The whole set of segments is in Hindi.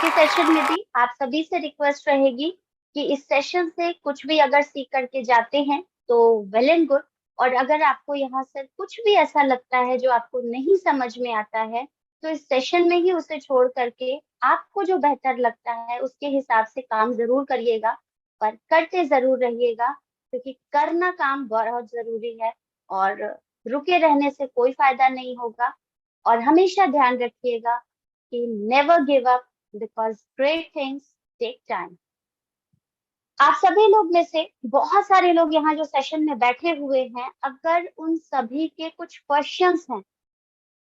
के सेशन में भी आप सभी से रिक्वेस्ट रहेगी कि इस सेशन से कुछ भी अगर सीख करके जाते हैं तो वेल एंड गुड, और अगर आपको यहाँ से कुछ भी ऐसा लगता है जो आपको नहीं समझ में आता है तो इस सेशन में ही उसे छोड़ करके आपको जो बेहतर लगता है उसके हिसाब से काम जरूर करिएगा, पर करते जरूर रहिएगा, क्योंकि करना काम बहुत जरूरी है और रुके रहने से कोई फायदा नहीं होगा। और हमेशा ध्यान रखिएगा कि never give up because great things take time. आप सभी लोग में से बहुत सारे लोग यहाँ जो सेशन में बैठे हुए हैं, अगर उन सभी के कुछ क्वेश्चंस हैं,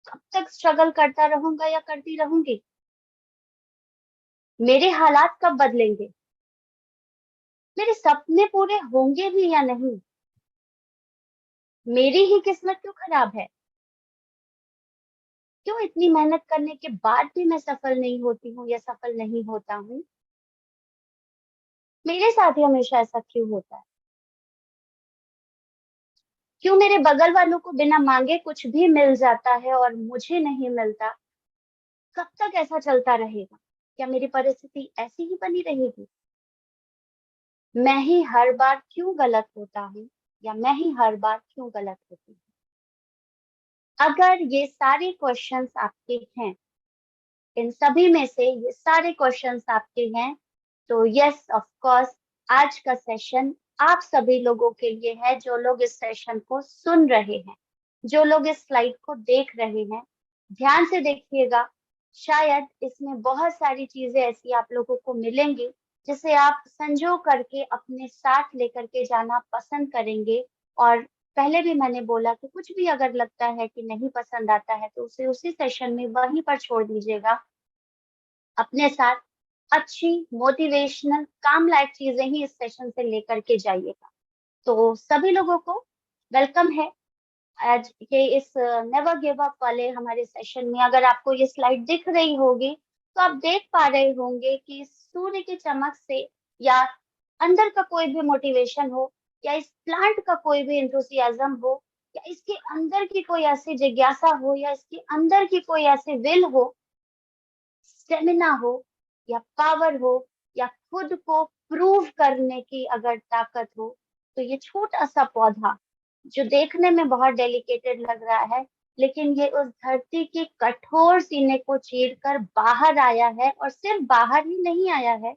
कब तक स्ट्रगल करता रहूंगा या करती रहूंगी, मेरे हालात कब बदलेंगे, मेरे सपने पूरे होंगे भी या नहीं, मेरी ही किस्मत क्यों खराब है, क्यों इतनी मेहनत करने के बाद भी मैं सफल नहीं होती हूँ या सफल नहीं होता हूँ, मेरे साथ ही हमेशा ऐसा क्यों होता है, क्यों मेरे बगल वालों को बिना मांगे कुछ भी मिल जाता है और मुझे नहीं मिलता, कब तक ऐसा चलता रहेगा, क्या मेरी परिस्थिति ऐसी ही बनी रहेगी, मैं ही हर बार क्यों गलत होता हूँ या मैं ही हर बार क्यों गलत होती हूँ। अगर ये सारे क्वेश्चंस आपके हैं, इन सभी में से ये सारे क्वेश्चंस आपके हैं, तो यस ऑफ कोर्स आज का सेशन आप सभी लोगों के लिए है, जो लोग इस सेशन को सुन रहे हैं, जो लोग इस स्लाइड को देख रहे हैं, ध्यान से देखिएगा। शायद इसमें बहुत सारी चीजें ऐसी आप लोगों को मिलेंगी जिसे आप संजो करके अपने साथ लेकर के जाना पसंद करेंगे। और पहले भी मैंने बोला कि कुछ भी अगर लगता है कि नहीं पसंद आता है तो उसे उसी सेशन में वहीं पर छोड़ दीजिएगा, अपने साथ अच्छी मोटिवेशनल काम लायक चीजें ही इस सेशन से लेकर के जाइएगा। तो सभी लोगों को वेलकम है आज के इस नेवर गिव अप वाले हमारे सेशन में। अगर आपको ये स्लाइड दिख रही होगी तो आप देख पा रहे होंगे कि सूर्य की चमक से या अंदर का कोई भी मोटिवेशन हो या इस प्लांट का कोई भी इंथुसियाज्म हो या इसके अंदर की कोई ऐसी जिज्ञासा हो या इसके अंदर की कोई ऐसी विल हो, स्टेमिना हो या पावर हो या खुद को प्रूव करने की अगर ताकत हो, तो ये छोटा सा पौधा जो देखने में बहुत डेलिकेटेड लग रहा है, लेकिन ये उस धरती की कठोर सीने को चीर कर बाहर आया है, और सिर्फ बाहर ही नहीं आया है,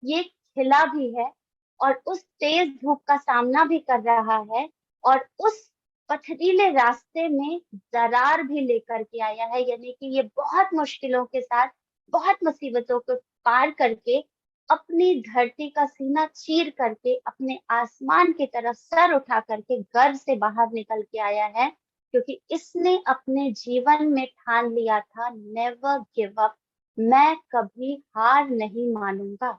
ये खिला भी है और उस तेज धूप का सामना भी कर रहा है, और उस पथरीले रास्ते में दरार भी लेकर के आया है, यानी कि ये बहुत मुश्किलों के साथ, बहुत मुसीबतों को पार करके अपनी धरती का सीना चीर करके अपने आसमान की तरफ सर उठा करके गर्व से बाहर निकल के आया है, क्योंकि इसने अपने जीवन में ठान लिया था नेवर गिव अप, मैं कभी हार नहीं मानूंगा।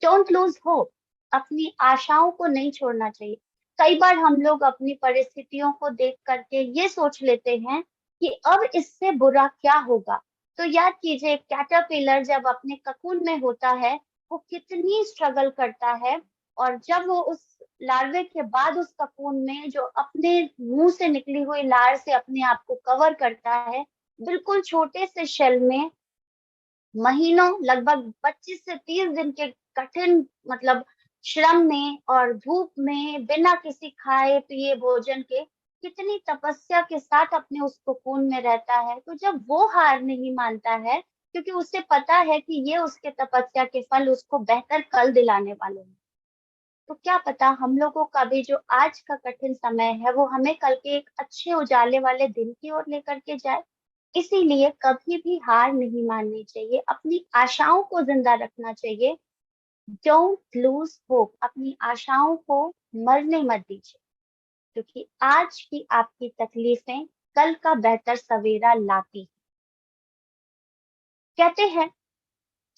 डोंट लूज होप, अपनी आशाओं को नहीं छोड़ना चाहिए। कई बार हम लोग अपनी परिस्थितियों को देख करके ये सोच लेते हैं कि अब इससे बुरा क्या होगा। तो याद कीजिए, कैटरपिलर जब अपने ककून में होता है वो कितनी स्ट्रगल करता है, और जब वो उस लार्वे के बाद उस ककून में जो अपने मुंह से निकली हुई लार से अपने आप को कवर करता है, बिल्कुल छोटे से शेल में महीनों, लगभग 25 से 30 दिन के कठिन मतलब श्रम में और धूप में बिना किसी खाए पिए भोजन के कितनी तपस्या के साथ अपने उस कोकून में रहता है, तो जब वो हार नहीं मानता है, क्योंकि उसे पता है कि ये उसके तपस्या के फल उसको बेहतर कल दिलाने वाले हैं, तो क्या पता हम लोगों का भी जो आज का कठिन समय है वो हमें कल के एक अच्छे उजाले वाले दिन की ओर लेकर के जाए। इसीलिए कभी भी हार नहीं माननी चाहिए, अपनी आशाओं को जिंदा रखना चाहिए। डोंट लूज होप, अपनी आशाओं को मरने मत दीजिए, क्योंकि आज की आपकी तकलीफें कल का बेहतर सवेरा लाती हैं। कहते हैं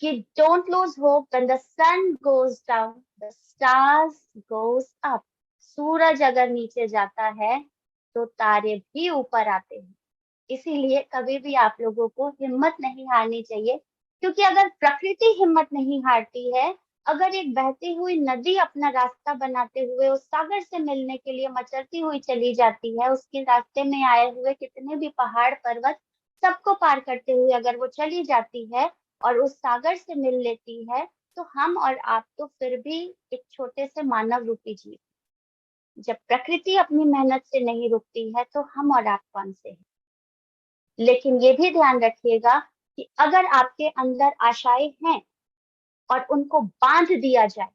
कि don't lose hope, when the sun goes down the stars goes up, सूरज अगर नीचे जाता है तो तारे भी ऊपर आते हैं। इसीलिए कभी भी आप लोगों को हिम्मत नहीं हारनी चाहिए, क्योंकि अगर प्रकृति हिम्मत नहीं हारती है, अगर एक बहती हुई नदी अपना रास्ता बनाते हुए उस सागर से मिलने के लिए मचलती हुई चली जाती है, उसके रास्ते में आए हुए कितने भी पहाड़ पर्वत सबको पार करते हुए अगर वो चली जाती है, और उस सागर से मिल लेती है, तो हम और आप तो फिर भी एक छोटे से मानव रूपी जीव। जब प्रकृति अपनी मेहनत से नहीं रुकती है तो हम और आप कौन से हैं। लेकिन ये भी ध्यान रखिएगा कि अगर आपके अंदर आशाएं हैं और उनको बांध दिया जाए,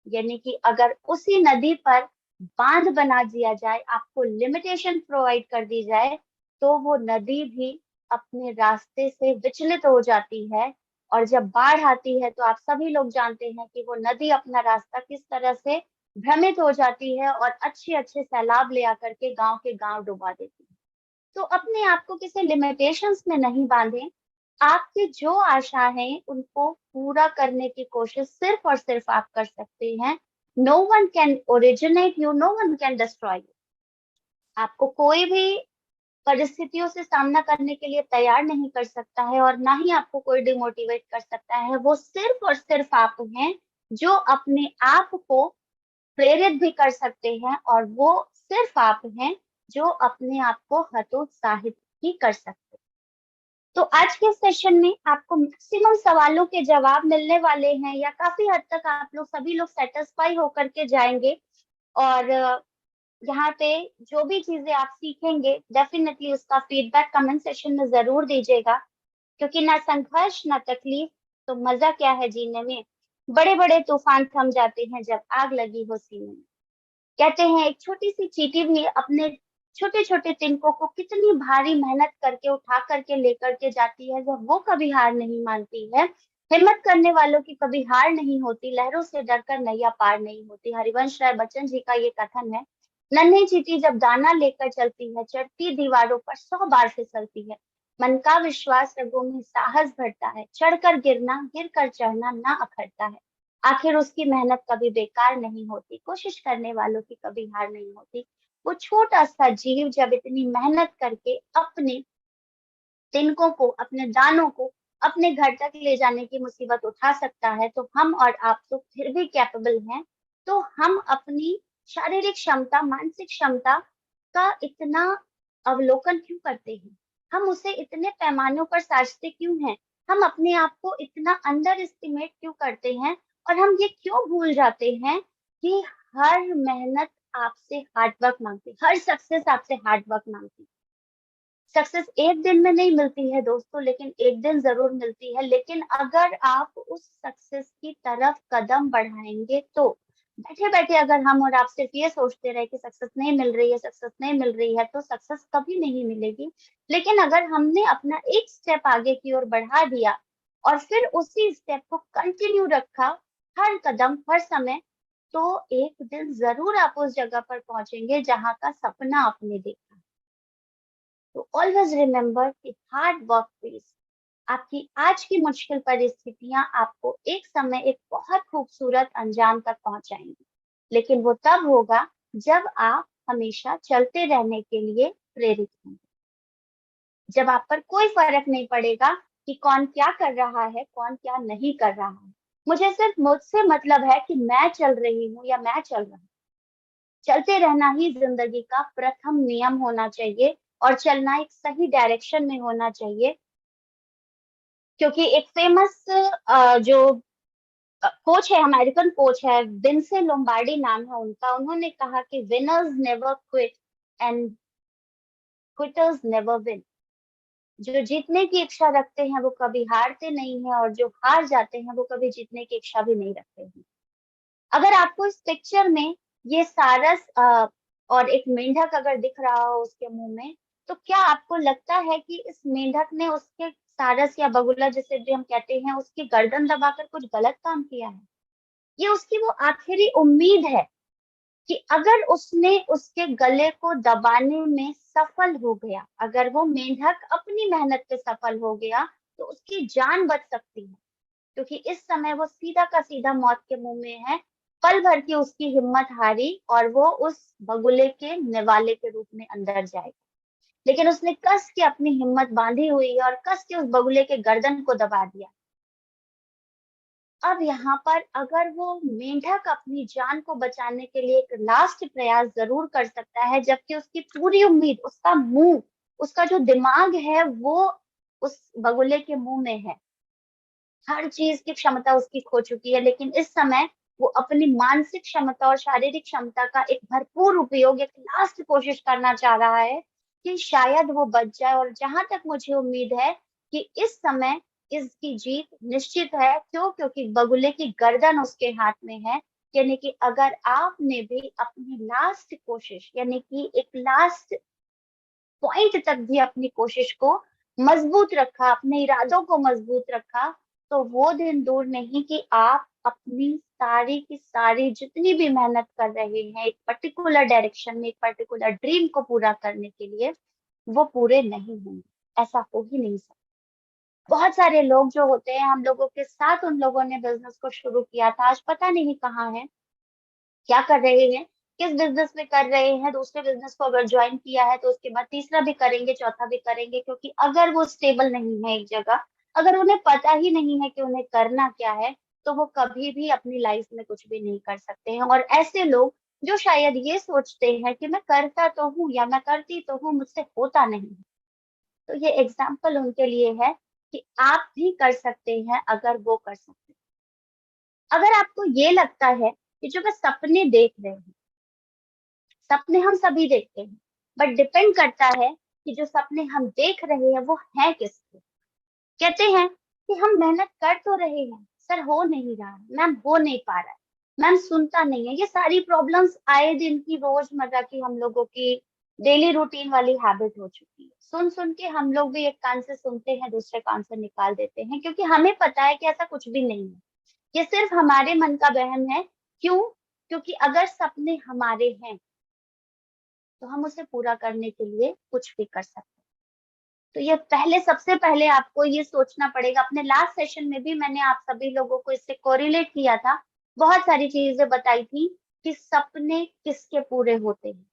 यानी कि अगर उसी नदी पर बांध बना दिया जाए, आपको लिमिटेशन प्रोवाइड कर दी जाए, तो वो नदी भी अपने रास्ते से विचलित हो जाती है। और जब बाढ़ आती है तो आप सभी लोग जानते हैं कि वो नदी अपना रास्ता किस तरह से भ्रमित हो जाती है और अच्छे अच्छे सैलाब ले आकर के गांव के गांव डुबा देती है। तो अपने आप को किसी लिमिटेशंस में नहीं बांधें। आपकी जो आशा है उनको पूरा करने की कोशिश सिर्फ और सिर्फ आप कर सकते हैं। No one can originate you, no one can destroy you. आपको कोई भी परिस्थितियों से सामना करने के लिए तैयार नहीं कर सकता है और ना ही आपको कोई डिमोटिवेट कर सकता है। वो सिर्फ और सिर्फ आप हैं जो अपने आप को प्रेरित भी कर सकते हैं, और वो सिर्फ आप हैं जो अपने आप को हतोत्साहित भी कर सकते हैं। तो आज के सेशन में आपको मैक्सिमम सवालों के जवाब मिलने वाले हैं, या काफी हद तक आप लोग सभी लोग सेटिस्फाई होकर के जाएंगे। और यहाँ पे जो भी चीजें आप सीखेंगे डेफिनेटली उसका फीडबैक कमेंट सेशन में जरूर दीजिएगा, क्योंकि ना संघर्ष ना तकलीफ, तो मजा क्या है जीने में। बड़े बड़े तूफान थम जाते हैं जब आग लगी हो सीने में। कहते हैं एक छोटी सी चींटी भी अपने छोटे छोटे तिनकों को कितनी भारी मेहनत करके उठा करके लेकर के जाती है, जब वो कभी हार नहीं मानती है। हिम्मत करने वालों की कभी हार नहीं होती, लहरों से डरकर नैया पार नहीं होती। हरिवंश राय बच्चन जी का ये कथन है। नन्ही चींटी जब दाना लेकर चलती है, चढ़ती दीवारों पर 100 बार फिसलती है। मन का विश्वास रगों में साहस भरता है, चढ़कर गिरना गिर कर चढ़ना ना अखरता है। आखिर उसकी मेहनत कभी बेकार नहीं होती, कोशिश करने वालों की कभी हार नहीं होती। वो छोटा सा जीव जब इतनी मेहनत करके अपने तिनकों को, अपने दानों को अपने घर तक ले जाने की मुसीबत उठा सकता है, तो हम और आप तो फिर भी कैपेबल हैं। तो हम अपनी शारीरिक क्षमता, मानसिक क्षमता का इतना अवलोकन क्यों करते हैं? हम उसे इतने पैमानों पर साजते क्यों हैं? हम अपने आप को इतना अंडर एस्टिमेट क्यों करते हैं? और हम ये क्यों भूल जाते हैं कि हर मेहनत आपसे हार्ड वर्क मांगती, हर सक्सेस आपसे हार्ड वर्क मांगती। सक्सेस एक दिन में नहीं मिलती है दोस्तों, लेकिन एक दिन जरूर मिलती है। लेकिन अगर आप उस सक्सेस की तरफ कदम बढ़ाएंगे तो, बैठे बैठे अगर हम और आप सिर्फ ये सोचते रहे कि सक्सेस नहीं मिल रही है, सक्सेस नहीं मिल रही है, तो सक्सेस कभी नहीं मिलेगी। लेकिन अगर हमने अपना एक स्टेप आगे की ओर बढ़ा दिया और फिर उसी स्टेप को कंटिन्यू रखा हर कदम हर समय, तो एक दिन जरूर आप उस जगह पर पहुंचेंगे जहां का सपना आपने देखा। तो ऑलवेज रिमेम्बर कि हार्ड वर्क पेस। आपकी आज की मुश्किल परिस्थितियां आपको एक समय एक बहुत खूबसूरत अंजाम तक पहुंचाएंगी, लेकिन वो तब होगा जब आप हमेशा चलते रहने के लिए प्रेरित होंगे। जब आप पर कोई फर्क नहीं पड़ेगा कि कौन क्या कर रहा है, कौन क्या नहीं कर रहा है। मुझे सिर्फ मुझसे मतलब है कि मैं चल रही हूँ या मैं चल रहा हूँ। चलते रहना ही जिंदगी का प्रथम नियम होना चाहिए, और चलना एक सही डायरेक्शन में होना चाहिए। क्योंकि एक फेमस जो कोच है, अमेरिकन कोच है, विंसे लोम्बार्डी नाम है उनका, उन्होंने कहा कि winners never quit and quitters never win. जो जीतने की इच्छा रखते हैं वो कभी हारते नहीं है, और जो हार जाते हैं वो कभी जीतने की इच्छा भी नहीं रखते हैं। अगर आपको इस पिक्चर में ये सारस और एक मेंढक अगर दिख रहा हो उसके मुंह में, तो क्या आपको लगता है कि इस मेंढक ने उसके सारस या बगुला जिसे भी हम कहते हैं उसकी गर्दन दबाकर कुछ गलत काम किया है? ये उसकी वो आखिरी उम्मीद है कि अगर उसने उसके गले को दबाने में सफल हो गया, अगर वो मेंढक अपनी मेहनत पे सफल हो गया, तो उसकी जान बच सकती है। क्योंकि इस समय वो सीधा का सीधा मौत के मुंह में है। पल भर की उसकी हिम्मत हारी और वो उस बगुले के निवाले के रूप में अंदर जाएगा। लेकिन उसने कस के अपनी हिम्मत बांधी हुई है और कस के उस बगुले के गर्दन को दबा दिया। अब यहाँ पर अगर वो मेंढक अपनी जान को बचाने के लिए एक लास्ट प्रयास जरूर कर सकता है, जबकि उसकी पूरी उम्मीद, उसका मुंह, उसका जो दिमाग है वो उस बगुले के मुंह में है, हर चीज की क्षमता उसकी खो चुकी है, लेकिन इस समय वो अपनी मानसिक क्षमता और शारीरिक क्षमता का एक भरपूर उपयोग, एक लास्ट कोशिश करना चाह रहा है कि शायद वो बच जाए। और जहां तक मुझे उम्मीद है कि इस समय इसकी जीत निश्चित है। क्यों? क्योंकि बगुले की गर्दन उसके हाथ में है। यानी कि अगर आपने भी अपनी लास्ट कोशिश, यानी कि एक लास्ट पॉइंट तक भी अपनी कोशिश को मजबूत रखा, अपने इरादों को मजबूत रखा, तो वो दिन दूर नहीं कि आप अपनी सारी की सारी जितनी भी मेहनत कर रहे हैं एक पर्टिकुलर डायरेक्शन में, एक पर्टिकुलर ड्रीम को पूरा करने के लिए, वो पूरे नहीं होंगे। ऐसा हो ही नहीं सकता। बहुत सारे लोग जो होते हैं, हम लोगों के साथ उन लोगों ने बिजनेस को शुरू किया था, आज पता नहीं कहाँ है, क्या कर रहे हैं, किस बिजनेस में कर रहे हैं। दूसरे बिजनेस को अगर ज्वाइन किया है तो उसके बाद तीसरा भी करेंगे, चौथा भी करेंगे, क्योंकि अगर वो स्टेबल नहीं है एक जगह, अगर उन्हें पता ही नहीं है कि उन्हें करना क्या है, तो वो कभी भी अपनी लाइफ में कुछ भी नहीं कर सकते हैं। और ऐसे लोग जो शायद ये सोचते हैं कि मैं करता तो हूँ या मैं करती तो हूँ, मुझसे होता नहीं है, तो ये एग्जाम्पल उनके लिए है कि आप भी कर सकते हैं अगर वो कर सकते हैं। अगर आपको ये लगता है कि जो मैं सपने देख रहे हैं, सपने हम सभी देखते हैं, बट डिपेंड करता है कि जो सपने हम देख रहे हैं वो हैं किसके। कहते हैं कि हम मेहनत कर तो रहे हैं, सर हो नहीं रहा है, मैम हो नहीं पा रहा है, मैम सुनता नहीं है। ये सारी प्रॉब्लम्स आए दिन की, रोजमर्रा की हम लोगों की डेली रूटीन वाली हैबिट हो चुकी है। सुन सुन के हम लोग भी एक कान से सुनते हैं, दूसरे कान से निकाल देते हैं, क्योंकि हमें पता है कि ऐसा कुछ भी नहीं है। ये सिर्फ हमारे मन का वहम है। क्यों? क्योंकि अगर सपने हमारे हैं तो हम उसे पूरा करने के लिए कुछ भी कर सकते हैं। तो ये पहले, सबसे पहले आपको ये सोचना पड़ेगा। अपने लास्ट सेशन में भी मैंने आप सभी लोगों को इससे कोरिलेट किया था, बहुत सारी चीजें बताई थी कि सपने किसके पूरे होते हैं।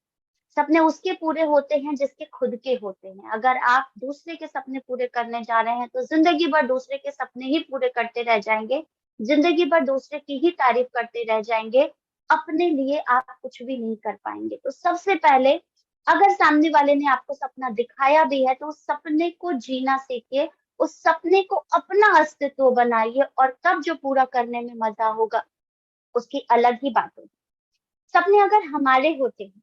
सपने उसके पूरे होते हैं जिसके खुद के होते हैं। अगर आप दूसरे के सपने पूरे करने जा रहे हैं तो जिंदगी भर दूसरे के सपने ही पूरे करते रह जाएंगे, जिंदगी भर दूसरे की ही तारीफ करते रह जाएंगे, अपने लिए आप कुछ भी नहीं कर पाएंगे। तो सबसे पहले, अगर सामने वाले ने आपको सपना दिखाया भी है तो उस सपने को जीना सीखिए, उस सपने को अपना अस्तित्व बनाइए, और तब जो पूरा करने में मजा होगा उसकी अलग ही बात होगी। सपने अगर हमारे होते हैं,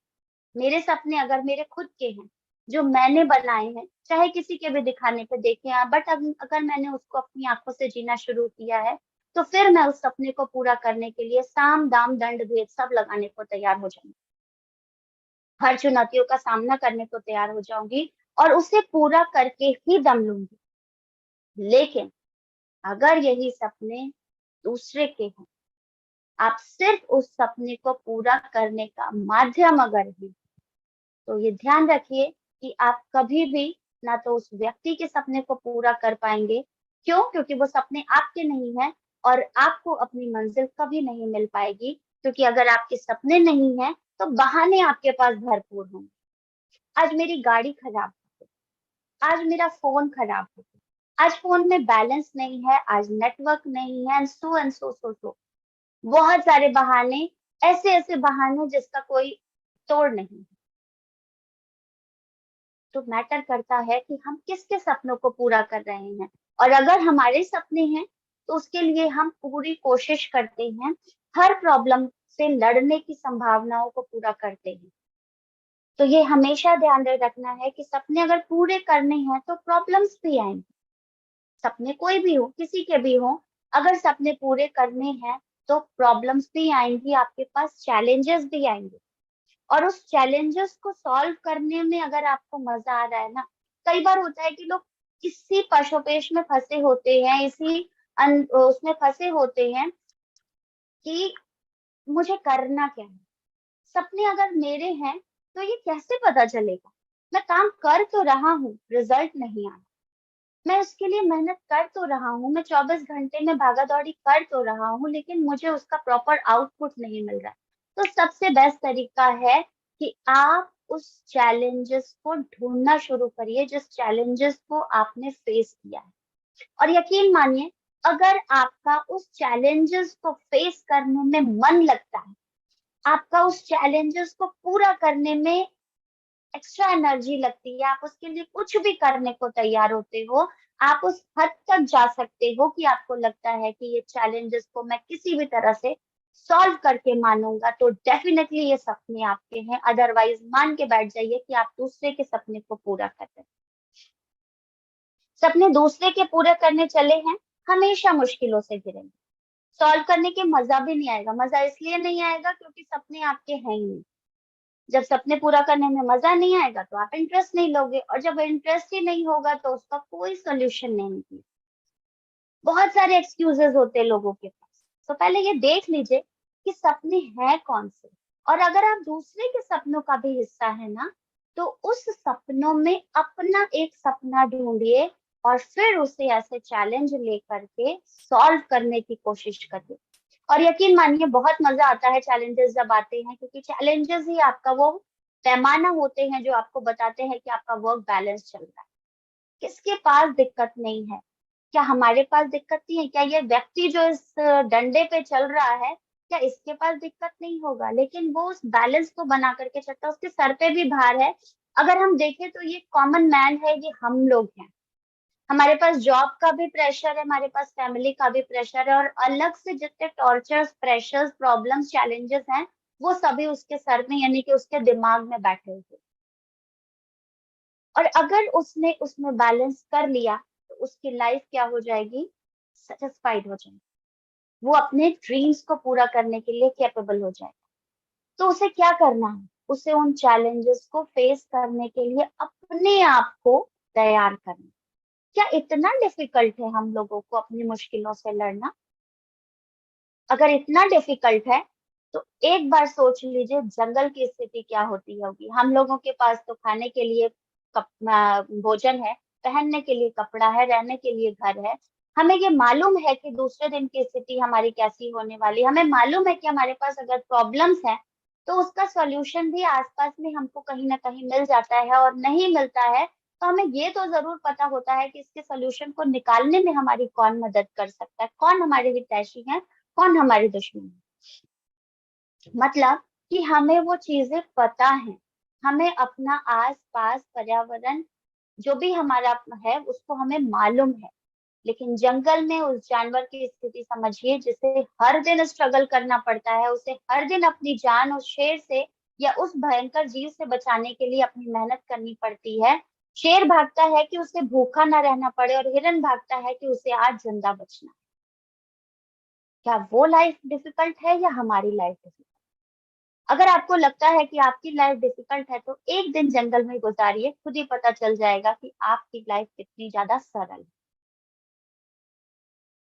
मेरे सपने अगर मेरे खुद के हैं, जो मैंने बनाए हैं, चाहे किसी के भी दिखाने पे देखे हैं, बट अगर मैंने उसको अपनी आंखों से जीना शुरू किया है, तो फिर मैं उस सपने को पूरा करने के लिए साम दाम दंड भेद सब लगाने को तैयार हो जाऊंगी। हर चुनौतियों का सामना करने को तैयार हो जाऊंगी और उसे पूरा करके ही दम लूंगी। लेकिन अगर यही सपने दूसरे के हैं, आप सिर्फ उस सपने को पूरा करने का माध्यम अगर है, तो ये ध्यान रखिए कि आप कभी भी ना तो उस व्यक्ति के सपने को पूरा कर पाएंगे। क्यों? क्योंकि वो सपने आपके नहीं हैं, और आपको अपनी मंजिल कभी नहीं मिल पाएगी, क्योंकि अगर आपके सपने नहीं हैं तो बहाने आपके पास भरपूर होंगे। आज मेरी गाड़ी खराब हो गई, आज मेरा फोन खराब हो गया, आज फोन में बैलेंस नहीं है, आज नेटवर्क नहीं है, सो एंड सो। बहुत सारे बहाने, ऐसे ऐसे बहाने जिसका कोई तोड़ नहीं। तो मैटर करता है कि हम किसके सपनों को पूरा कर रहे हैं। और अगर हमारे सपने हैं तो उसके लिए हम पूरी कोशिश करते हैं, हर प्रॉब्लम से लड़ने की संभावनाओं को पूरा करते हैं। तो ये हमेशा ध्यान में रखना है कि सपने अगर पूरे करने हैं तो प्रॉब्लम्स भी आएंगे। सपने कोई भी हो, किसी के भी हो, अगर सपने पूरे करने हैं तो प्रॉब्लम्स भी आएंगी, आपके पास चैलेंजेस भी आएंगे। और उस चैलेंजेस को सॉल्व करने में अगर आपको मजा आ रहा है ना, कई बार होता है कि लोग इसी पशोपेश में फंसे होते हैं, इसी उसमें फंसे होते हैं कि मुझे करना क्या है। सपने अगर मेरे हैं तो ये कैसे पता चलेगा? मैं काम कर तो रहा हूँ, रिजल्ट नहीं आया, मैं उसके लिए मेहनत कर तो रहा हूँ, मैं 24 घंटे में भागा दौड़ी कर तो रहा हूँ, लेकिन मुझे उसका प्रॉपर आउटपुट नहीं मिल रहा है। तो सबसे बेस्ट तरीका है कि आप उस चैलेंजेस को ढूंढना शुरू करिए जिस चैलेंजेस को आपने फेस किया है। और यकीन मानिए, अगर आपका उस चैलेंजेस को फेस करने में मन लगता है, आपका उस चैलेंजेस को पूरा करने में एक्स्ट्रा एनर्जी लगती है, आप उसके लिए कुछ भी करने को तैयार होते हो, आप उस हद तक जा सकते हो कि आपको लगता है कि ये चैलेंजेस को मैं किसी भी तरह से सॉल्व करके मानूंगा, तो डेफिनेटली ये सपने आपके हैं। अदरवाइज मान के बैठ जाइए कि आप दूसरे के सपने को पूरा कर रहे हैं। सपने दूसरे के पूरे करने चले हैं, हमेशा मुश्किलों से गिरेंगे। सॉल्व करने के मजा भी नहीं आएगा। मजा इसलिए नहीं आएगा क्योंकि सपने आपके हैं ही नहीं। जब सपने पूरा करने में मजा नहीं आएगा तो आप इंटरेस्ट नहीं लोगे, और जब इंटरेस्ट ही नहीं होगा तो उसका कोई सोल्यूशन नहीं है। बहुत सारे एक्सक्यूजेस होते हैं लोगों के पास। तो पहले ये देख लीजिए कि सपने हैं कौन से। और अगर आप दूसरे के सपनों का भी हिस्सा है ना, तो उस सपनों में अपना एक सपना ढूंढिए और फिर उसे ऐसे चैलेंज लेकर के सॉल्व करने की कोशिश करिए। और यकीन मानिए बहुत मजा आता है चैलेंजेस जब आते हैं, क्योंकि चैलेंजेस ही आपका वो पैमाना होते हैं जो आपको बताते हैं कि आपका वर्क बैलेंस चल रहा है। किसके पास दिक्कत नहीं है? क्या हमारे पास दिक्कत नहीं है? क्या ये व्यक्ति जो इस डंडे पे चल रहा है, क्या इसके पास दिक्कत नहीं होगा? लेकिन वो उस बैलेंस को बना करके चलता है, उसके सर पे भी भार है। अगर हम देखें तो ये कॉमन मैन है, ये हम लोग हैं। हमारे पास जॉब का भी प्रेशर है, हमारे पास फैमिली का भी प्रेशर है, और अलग से जितने टॉर्चर्स, प्रेशर्स, प्रॉब्लम्स, चैलेंजेस हैं, वो सभी उसके सर में यानी कि उसके दिमाग में बैठे हुए। और अगर उसने उसमें बैलेंस कर लिया तो उसकी लाइफ क्या हो जाएगी? सेटिस्फाइड हो जाएगी। वो अपने ड्रीम्स को पूरा करने के लिए कैपेबल हो जाएगा। तो उसे क्या करना है? उसे उन चैलेंजेस को फेस करने के लिए अपने आप को तैयार करना। क्या इतना डिफिकल्ट है हम लोगों को अपनी मुश्किलों से लड़ना? अगर इतना डिफिकल्ट है तो एक बार सोच लीजिए जंगल की स्थिति क्या होती होगी। हम लोगों के पास तो खाने के लिए भोजन है, पहनने के लिए कपड़ा है, रहने के लिए घर है। हमें ये मालूम है कि दूसरे दिन की स्थिति हमारी कैसी होने वाली है। हमें मालूम है कि हमारे पास अगर प्रॉब्लम्स है तो उसका सॉल्यूशन भी आसपास में हमको कहीं ना कहीं मिल जाता है, और नहीं मिलता है तो हमें ये तो जरूर पता होता है कि इसके सॉल्यूशन को निकालने में हमारी कौन मदद कर सकता है, कौन हमारे हितैषी है, कौन हमारी दुश्मन है। मतलब कि हमें वो चीजें पता है। हमें अपना आस पास पर्यावरण जो भी हमारा है उसको हमें मालूम है। लेकिन जंगल में उस जानवर की स्थिति समझिए जिसे हर दिन स्ट्रगल करना पड़ता है, उसे हर दिन अपनी जान उस शेर से या उस भयंकर जीव से बचाने के लिए अपनी मेहनत करनी पड़ती है। शेर भागता है कि उसे भूखा ना रहना पड़े, और हिरन भागता है कि उसे आज जिंदा बचना है। क्या वो लाइफ डिफिकल्ट है या हमारी लाइफ डिफिकल्ट? अगर आपको लगता है कि आपकी लाइफ डिफिकल्ट है तो एक दिन जंगल में गुजारिए, खुद ही पता चल जाएगा कि आपकी लाइफ कितनी ज्यादा सरल है।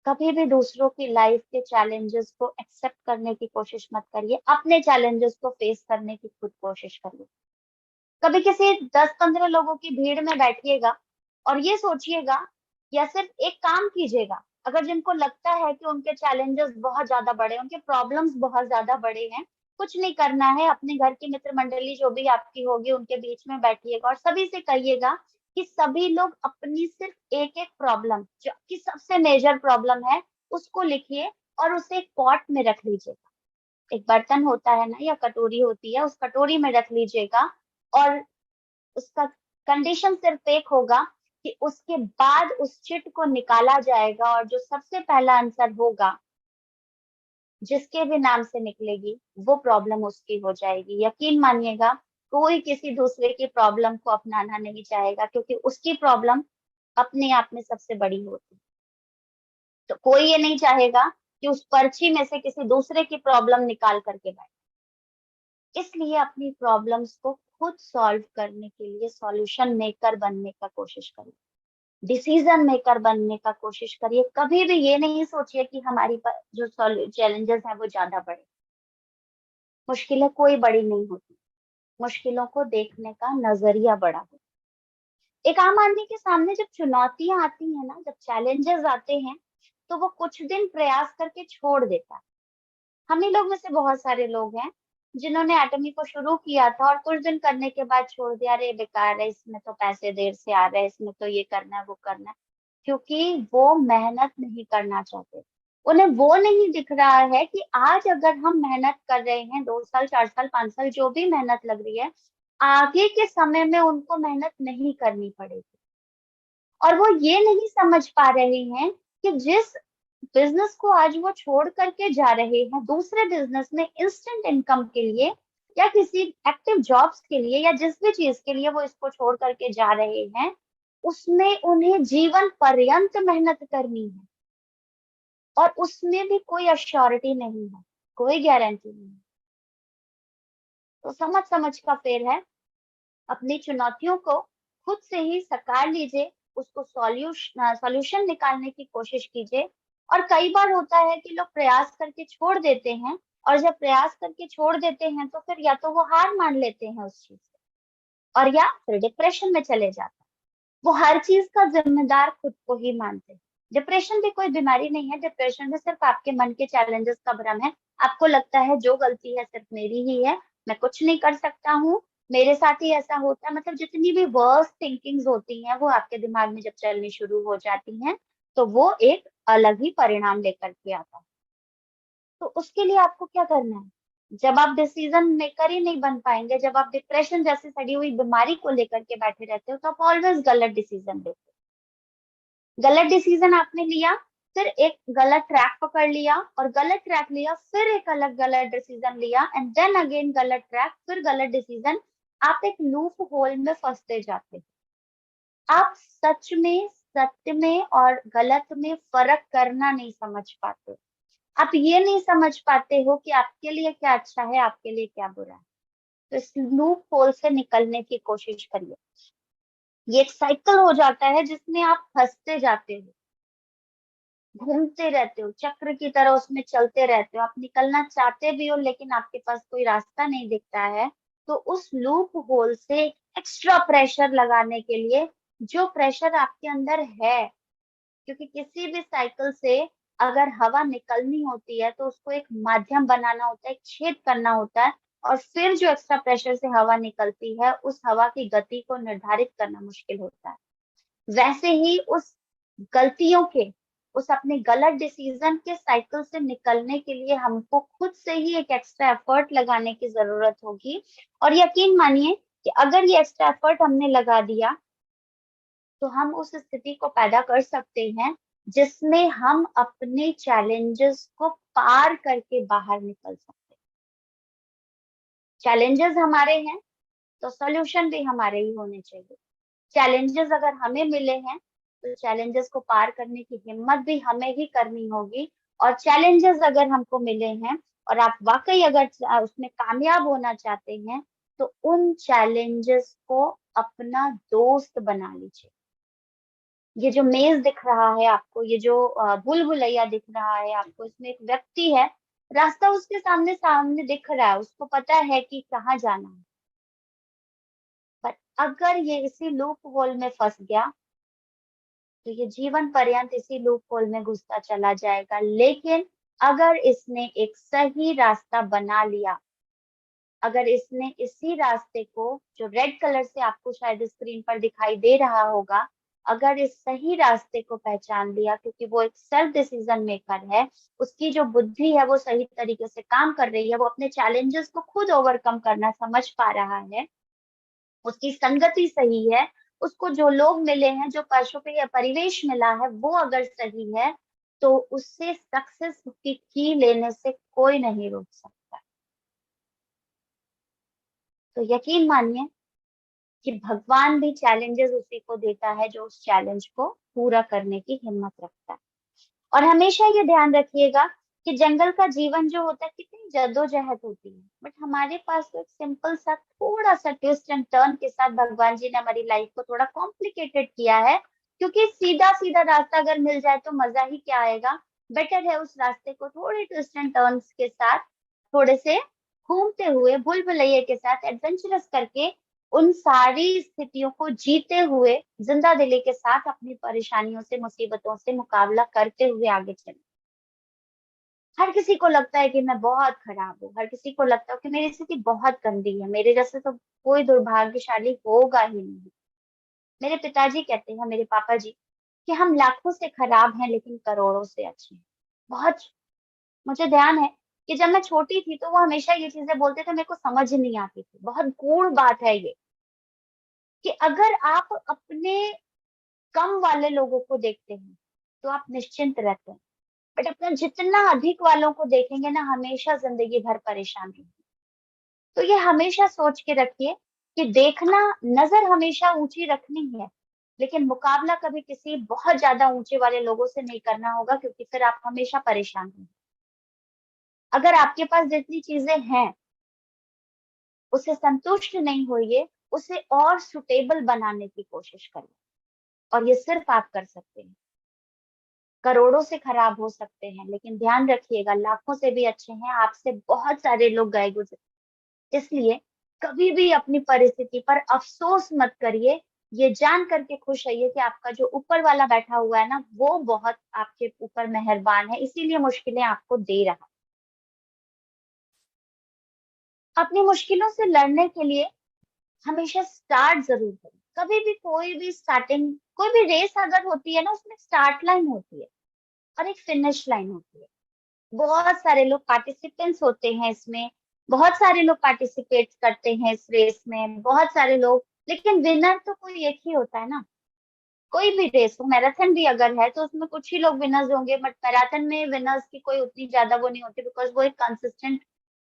कभी भी दूसरों की लाइफ के चैलेंजेस को एक्सेप्ट करने की कोशिश मत करिए, अपने चैलेंजेस को फेस करने की खुद कोशिश करिए। कभी किसी 10-15 लोगों की भीड़ में बैठिएगा और ये सोचिएगा, या सिर्फ एक काम कीजिएगा। अगर जिनको लगता है कि उनके चैलेंजेस बहुत ज्यादा बड़े, उनके प्रॉब्लम्स बहुत ज्यादा बड़े हैं, कुछ नहीं करना है, अपने घर की मित्र मंडली जो भी आपकी होगी उनके बीच में बैठिएगा और सभी से कहिएगा कि सभी लोग अपनी सिर्फ एक एक प्रॉब्लम, जो कि सबसे मेजर प्रॉब्लम है, उसको लिखिए और उसे एक पॉट में रख लीजिएगा। एक बर्तन होता है ना, या कटोरी होती है, उस कटोरी में रख लीजिएगा। और उसका कंडीशन सिर्फ एक होगा कि उसके बाद उस चिट को निकाला जाएगा, और जो सबसे पहला आंसर होगा, जिसके भी नाम से निकलेगी, वो प्रॉब्लम उसकी हो जाएगी। यकीन मानिएगा, कोई किसी दूसरे की प्रॉब्लम को अपनाना नहीं चाहेगा, क्योंकि उसकी प्रॉब्लम अपने आप में सबसे बड़ी होती है। तो कोई ये नहीं चाहेगा कि उस पर्ची में से किसी दूसरे की प्रॉब्लम निकाल करके बैठे। इसलिए अपनी प्रॉब्लम्स को खुद सॉल्व करने के लिए सॉल्यूशन मेकर बनने का कोशिश करिए, डिसीजन मेकर बनने का कोशिश करिए। कभी भी ये नहीं सोचिए कि हमारी जो चैलेंजेस हैं वो ज्यादा बड़े। मुश्किलें कोई बड़ी नहीं होती, मुश्किलों को देखने का नजरिया बड़ा होता है। एक आम आदमी के सामने जब चुनौतियां आती हैं ना, जब चैलेंजेस आते हैं, तो वो कुछ दिन प्रयास करके छोड़ देता है। हम ही लोग में से बहुत सारे लोग हैं जिन्होंने एटमी को शुरू किया था और कुछ दिन करने के बाद छोड़ दिया, अरे बेकार है, इसमें तो पैसे देर से आ रहे हैं, इसमें तो ये करना है वो करना है। क्योंकि वो मेहनत नहीं करना चाहते। उन्हें वो नहीं दिख रहा है कि आज अगर हम मेहनत कर रहे हैं, 2 साल, 4 साल, 5 साल, जो भी मेहनत लग रही है, आगे के समय में उनको मेहनत नहीं करनी पड़ेगी। और वो ये नहीं समझ पा रहे हैं कि जिस बिजनेस को आज वो छोड़ करके जा रहे हैं दूसरे बिजनेस में इंस्टेंट इनकम के लिए, या किसी एक्टिव जॉब्स के लिए, या जिस भी चीज के लिए वो इसको छोड़ करके जा रहे हैं, उसमें उन्हें जीवन पर्यंत मेहनत करनी है, और उसमें भी कोई अश्योरिटी नहीं है, कोई गारंटी नहीं है। तो समझ समझ का फेर है। अपनी चुनौतियों को खुद से ही सकार लीजिए, उसको सॉल्यूशन निकालने की कोशिश कीजिए। और कई बार होता है कि लोग प्रयास करके छोड़ देते हैं, और जब प्रयास करके छोड़ देते हैं तो फिर या तो वो हार मान लेते हैं उस चीज से, और या फिर डिप्रेशन में चले जाते हैं। वो हर चीज का जिम्मेदार खुद को ही मानते हैं। डिप्रेशन भी कोई बीमारी नहीं है, डिप्रेशन भी सिर्फ आपके मन के चैलेंजेस का भ्रम है। आपको लगता है जो गलती है सिर्फ मेरी ही है, मैं कुछ नहीं कर सकता हूँ, मेरे साथ ही ऐसा होता है। मतलब जितनी भी वर्स्ट थिंकिंग्स होती हैं वो आपके दिमाग में जब चलनी शुरू हो जाती हैं, तो वो एक अलग ही परिणाम लेकर के आता है। तो उसके लिए आपको क्या करना है? जब आप डिसीजन मेकर ही नहीं बन पाएंगे, जब आप डिप्रेशन जैसी सड़ी हुई बीमारी को लेकर के बैठे रहते हो, तो आप ऑलवेज गलत डिसीजन लेते हो। गलत डिसीजन आपने लिया, फिर एक गलत ट्रैक पकड़ लिया, और गलत ट्रैक लिया, फिर एक अलग गलत डिसीजन लिया, एंड देन अगेन गलत ट्रैक, फिर गलत डिसीजन। आप एक लूप होल में फंसते जाते हैं। आप सच में, सत्य में और गलत में फर्क करना नहीं समझ पाते। आप ये नहीं समझ पाते हो कि आपके लिए क्या अच्छा है, आपके लिए क्या बुरा है। तो इस लूप होल से निकलने की कोशिश करिए। ये एक साइकिल हो जाता है जिसमें आप फंसते जाते हो, घूमते रहते हो, चक्र की तरह उसमें चलते रहते हो। आप निकलना चाहते भी हो लेकिन आपके पास कोई रास्ता नहीं दिखता है। तो उस लूप होल से एक्स्ट्रा प्रेशर लगाने के लिए, जो प्रेशर आपके अंदर है, क्योंकि किसी भी साइकिल से अगर हवा निकलनी होती है तो उसको एक माध्यम बनाना होता है, एक छेद करना होता है, और फिर जो एक्स्ट्रा प्रेशर से हवा निकलती है उस हवा की गति को निर्धारित करना मुश्किल होता है। वैसे ही उस गलतियों के, उस अपने गलत डिसीजन के साइकिल से निकलने के लिए हमको खुद से ही एक एक्स्ट्रा एफर्ट लगाने की जरूरत होगी। और यकीन मानिए कि अगर ये एक्स्ट्रा एफर्ट हमने लगा दिया तो हम उस स्थिति को पैदा कर सकते हैं जिसमें हम अपने चैलेंजेस को पार करके बाहर निकल सकते हैं। चैलेंजेस हमारे हैं तो सॉल्यूशन भी हमारे ही होने चाहिए। चैलेंजेस अगर हमें मिले हैं तो चैलेंजेस को पार करने की हिम्मत भी हमें ही करनी होगी। और चैलेंजेस अगर हमको मिले हैं और आप वाकई अगर उसमें कामयाब होना चाहते हैं, तो उन चैलेंजेस को अपना दोस्त बना लीजिए। ये जो मेज दिख रहा है आपको, ये जो भूल भुलैया दिख रहा है आपको, इसमें एक व्यक्ति है, रास्ता उसके सामने सामने दिख रहा है, उसको पता है कि कहाँ जाना है। पर अगर ये इसी लूप होल में फंस गया तो ये जीवन पर्यंत इसी लूप होल में घुसता चला जाएगा। लेकिन अगर इसने एक सही रास्ता बना लिया, अगर इसने इसी रास्ते को, जो रेड कलर से आपको शायद स्क्रीन पर दिखाई दे रहा होगा, अगर इस सही रास्ते को पहचान लिया, क्योंकि वो एक सेल्फ डिसीजन मेकर है, उसकी जो बुद्धि है वो सही तरीके से काम कर रही है, वो अपने चैलेंजेस को खुद ओवरकम करना समझ पा रहा है, उसकी संगति सही है, उसको जो लोग मिले हैं, जो पर्सों पे या परिवेश मिला है वो अगर सही है, तो उससे सक्सेस की लेने से कोई नहीं रोक सकता। तो यकीन मानिए कि भगवान भी चैलेंजेस उसी को देता है जो उस चैलेंज को पूरा करने की हिम्मत रखता है। और हमेशा ये ध्यान रखिएगा कि जंगल का जीवन जो होता है कितनी जद्दोजहद होती है, बट हमारे पास तो एक सिंपल सा थोड़ा सा ट्विस्ट एंड टर्न के साथ भगवान जी ने हमारी लाइफ को थोड़ा कॉम्प्लिकेटेड किया है। क्योंकि सीधा सीधा रास्ता अगर मिल जाए तो मजा ही क्या आएगा। बेटर है उस रास्ते को थोड़े ट्विस्ट एंड टर्न्स के साथ, थोड़े से घूमते हुए, भूल भुलैया के साथ एडवेंचरस करके, उन सारी स्थितियों को जीते हुए, जिंदा दिली के साथ अपनी परेशानियों से, मुसीबतों से मुकाबला करते हुए आगे चले। हर किसी को लगता है कि मैं बहुत खराब हूँ, हर किसी को लगता है कि मेरी स्थिति बहुत गंदी है, मेरे जैसे तो कोई दुर्भाग्यशाली होगा ही नहीं। मेरे पिताजी कहते हैं, मेरे पापा जी, कि हम लाखों से खराब हैं लेकिन करोड़ों से अच्छे हैं। बहुत, मुझे ध्यान है कि जब मैं छोटी थी तो वो हमेशा ये चीजें बोलते थे, मेरे को समझ नहीं आती थी। बहुत गूढ़ बात है ये, कि अगर आप अपने कम वाले लोगों को देखते हैं तो आप निश्चिंत रहते हैं, बट अपना जितना अधिक वालों को देखेंगे ना, हमेशा जिंदगी भर परेशान रहेंगे। तो ये हमेशा सोच के रखिए कि देखना, नजर हमेशा ऊंची रखनी है, लेकिन मुकाबला कभी किसी बहुत ज्यादा ऊंचे वाले लोगों से नहीं करना होगा, क्योंकि फिर आप हमेशा परेशान होंगे। अगर आपके पास जितनी चीजें हैं उससे संतुष्ट नहीं होइए, उसे और सुटेबल बनाने की कोशिश करिए। और ये सिर्फ आप कर सकते हैं। करोड़ों से खराब हो सकते हैं, लेकिन ध्यान रखिएगा लाखों से भी अच्छे हैं, आपसे बहुत सारे लोग गए गुजरे। इसलिए कभी भी अपनी परिस्थिति पर अफसोस मत करिए। ये जान करके खुश रहिए कि आपका जो ऊपर वाला बैठा हुआ है ना, वो बहुत आपके ऊपर मेहरबान है, इसीलिए मुश्किलें आपको दे रहा है। अपनी मुश्किलों से लड़ने के लिए हमेशा स्टार्ट जरूर करें। कभी भी कोई भी स्टार्टिंग, कोई भी रेस अगर होती है ना, उसमें स्टार्ट लाइन होती है और एक फिनिश लाइन होती है। बहुत सारे लोग पार्टिसिपेंट्स होते हैं इसमें, बहुत सारे लोग पार्टिसिपेट करते हैं इस रेस में, बहुत सारे लोग, लेकिन विनर तो कोई एक ही होता है ना। कोई भी रेस हो, मैराथन भी अगर है तो उसमें कुछ ही लोग विनर्स होंगे, बट मैराथन में विनर्स की कोई उतनी ज्यादा वो नहीं होती, बिकॉज वो एक कंसिस्टेंट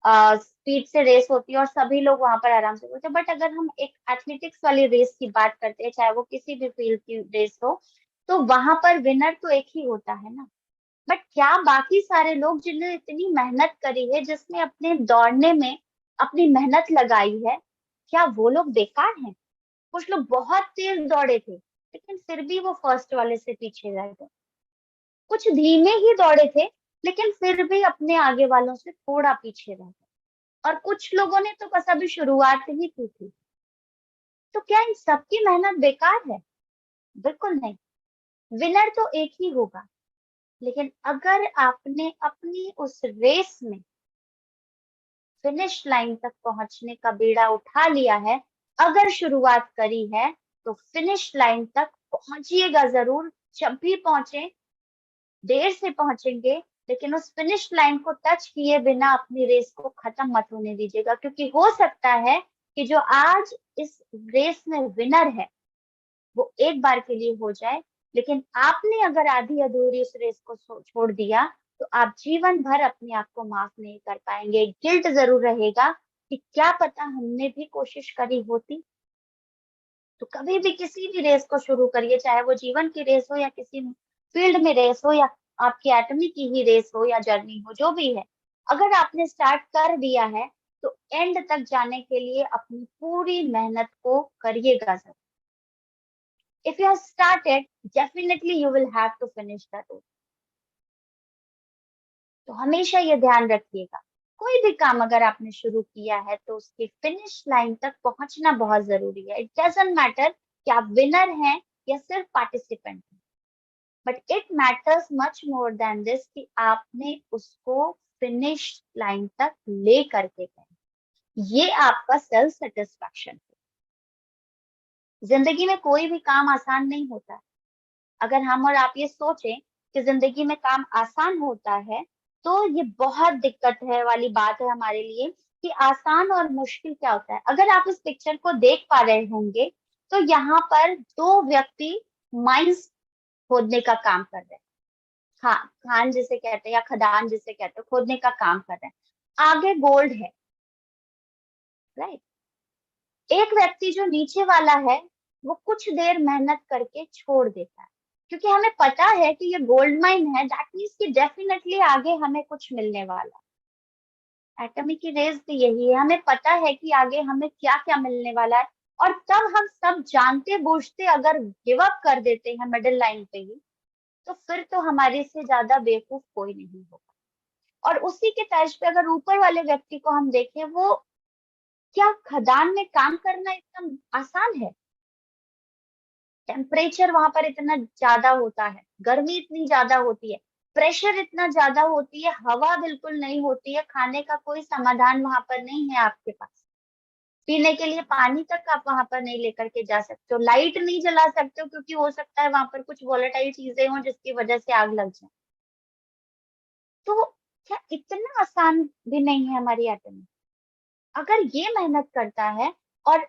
स्पीड से रेस होती है और सभी लोग वहां पर आराम से होते हैं। बट अगर हम एक एथलेटिक्स वाली रेस की बात करते हैं, चाहे वो किसी भी फील्ड की रेस हो, तो वहां पर विनर तो एक ही होता है ना। बट क्या बाकी सारे लोग जिन्होंने इतनी मेहनत करी है, जिसने अपने दौड़ने में अपनी मेहनत लगाई है, क्या वो लोग बेकार हैं? कुछ लोग बहुत तेज दौड़े थे, लेकिन फिर भी वो फर्स्ट वाले से पीछे रह गए। कुछ धीमे ही दौड़े थे, लेकिन फिर भी अपने आगे वालों से थोड़ा पीछे रह गए। और कुछ लोगों ने तो बस अभी शुरुआत ही की थी। तो क्या इन सबकी मेहनत बेकार है? बिल्कुल नहीं। विनर तो एक ही होगा, लेकिन अगर आपने अपनी उस रेस में फिनिश लाइन तक पहुंचने का बीड़ा उठा लिया है, अगर शुरुआत करी है, तो फिनिश लाइन तक पहुंचिएगा जरूर। जब भी पहुंचे, देर से पहुंचेंगे, लेकिन उस फिनिश लाइन को टच किए बिना अपनी रेस को खत्म मत होने दीजिएगा, क्योंकि हो सकता है कि जो आज इस रेस में विनर है वो एक बार के लिए हो जाए, लेकिन आपने अगर आधी अधूरी उस रेस को छोड़ दिया, तो आप जीवन भर अपने आप को माफ नहीं कर पाएंगे। गिल्ट जरूर रहेगा कि क्या पता हमने भी कोशिश करी होती। तो कभी भी किसी भी रेस को शुरू करिए, चाहे वो जीवन की रेस हो या किसी फील्ड में रेस हो या आपकी एटमी की ही रेस हो या जर्नी हो, जो भी है, अगर आपने स्टार्ट कर दिया है तो एंड तक जाने के लिए अपनी पूरी मेहनत को करिएगा जरूर। If you have started, definitely you will have to finish that race. तो हमेशा ये ध्यान रखिएगा, कोई भी काम अगर आपने शुरू किया है तो उसकी फिनिश लाइन तक पहुंचना बहुत जरूरी है। इट डजंट मैटर कि आप विनर हैं या सिर्फ पार्टिसिपेंट हैं, but it matters much more than this कि आपने उसको फिनिश लाइन तक ले करके गए। ये आपका सेल्फ सेटिस्फैक्शन है। जिंदगी में कोई भी काम आसान नहीं होता। अगर हम और आप ये सोचें कि जिंदगी में काम आसान होता है, तो ये बहुत दिक्कत है वाली बात है हमारे लिए कि आसान और मुश्किल क्या होता है। अगर आप इस पिक्चर को देख पा रहे होंगे, तो यहाँ पर दो व्यक्ति माइंस खोदने का काम कर रहे हैं। खान जिसे कहते हैं या खदान जिसे कहते हैं, खोदने का काम कर रहे हैं। आगे गोल्ड है, राइट। एक व्यक्ति जो नीचे वाला है, वो कुछ देर मेहनत करके छोड़ देता है, क्योंकि हमें पता है कि ये गोल्ड माइन है, दैट मीन्स कि डेफिनेटली आगे हमें कुछ मिलने वाला है। एटमी की रेस भी यही है, हमें पता है कि आगे हमें क्या क्या मिलने वाला है। और तब हम सब जानते बूझते अगर गिव अप कर देते हैं मिडिल लाइन पे ही, तो फिर तो हमारे से ज्यादा बेवकूफ कोई नहीं होगा। और उसी के तर्ज पे अगर ऊपर वाले व्यक्ति को हम देखें, वो क्या खदान में काम करना इतना आसान है? टेम्परेचर वहां पर इतना ज्यादा होता है, गर्मी इतनी ज्यादा होती है, प्रेशर इतना ज्यादा होती है, हवा बिल्कुल नहीं होती है, खाने का कोई समाधान वहां पर नहीं है आपके पास, पीने के लिए पानी तक आप वहां पर नहीं लेकर के जा सकते हो, लाइट नहीं जला सकते हो, क्योंकि हो सकता है वहां पर कुछ वॉलेटाइल चीजें हों जिसकी वजह से आग लग जाए। तो क्या इतना आसान भी नहीं है हमारी एटमी? अगर ये मेहनत करता है और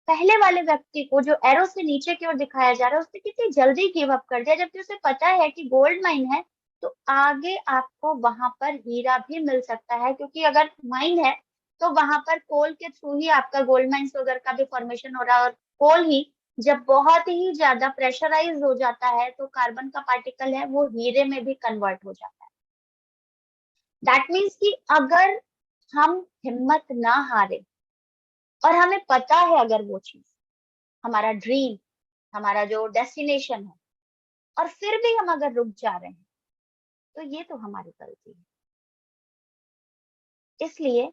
पहले वाले व्यक्ति को जो एरो से नीचे की ओर दिखाया जा रहा है, उसने कितनी जल्दी गिव अप कर दिया, जबकि उसे पता है कि गोल्ड माइन है तो आगे आपको वहां पर हीरा भी मिल सकता है, क्योंकि अगर माइन है तो वहां पर कोल के थ्रू ही आपका गोल्ड माइन वगैरह का भी फॉर्मेशन हो रहा है, और कोल ही जब बहुत ही ज्यादा प्रेशराइज हो जाता है तो कार्बन का पार्टिकल है वो हीरे में भी कन्वर्ट हो जाता है। दैट मीन्स कि अगर हम हिम्मत ना हारे और हमें पता है अगर वो चीज हमारा ड्रीम, हमारा जो डेस्टिनेशन है, और फिर भी हम अगर रुक जा रहे हैं तो ये तो हमारी गलती है। इसलिए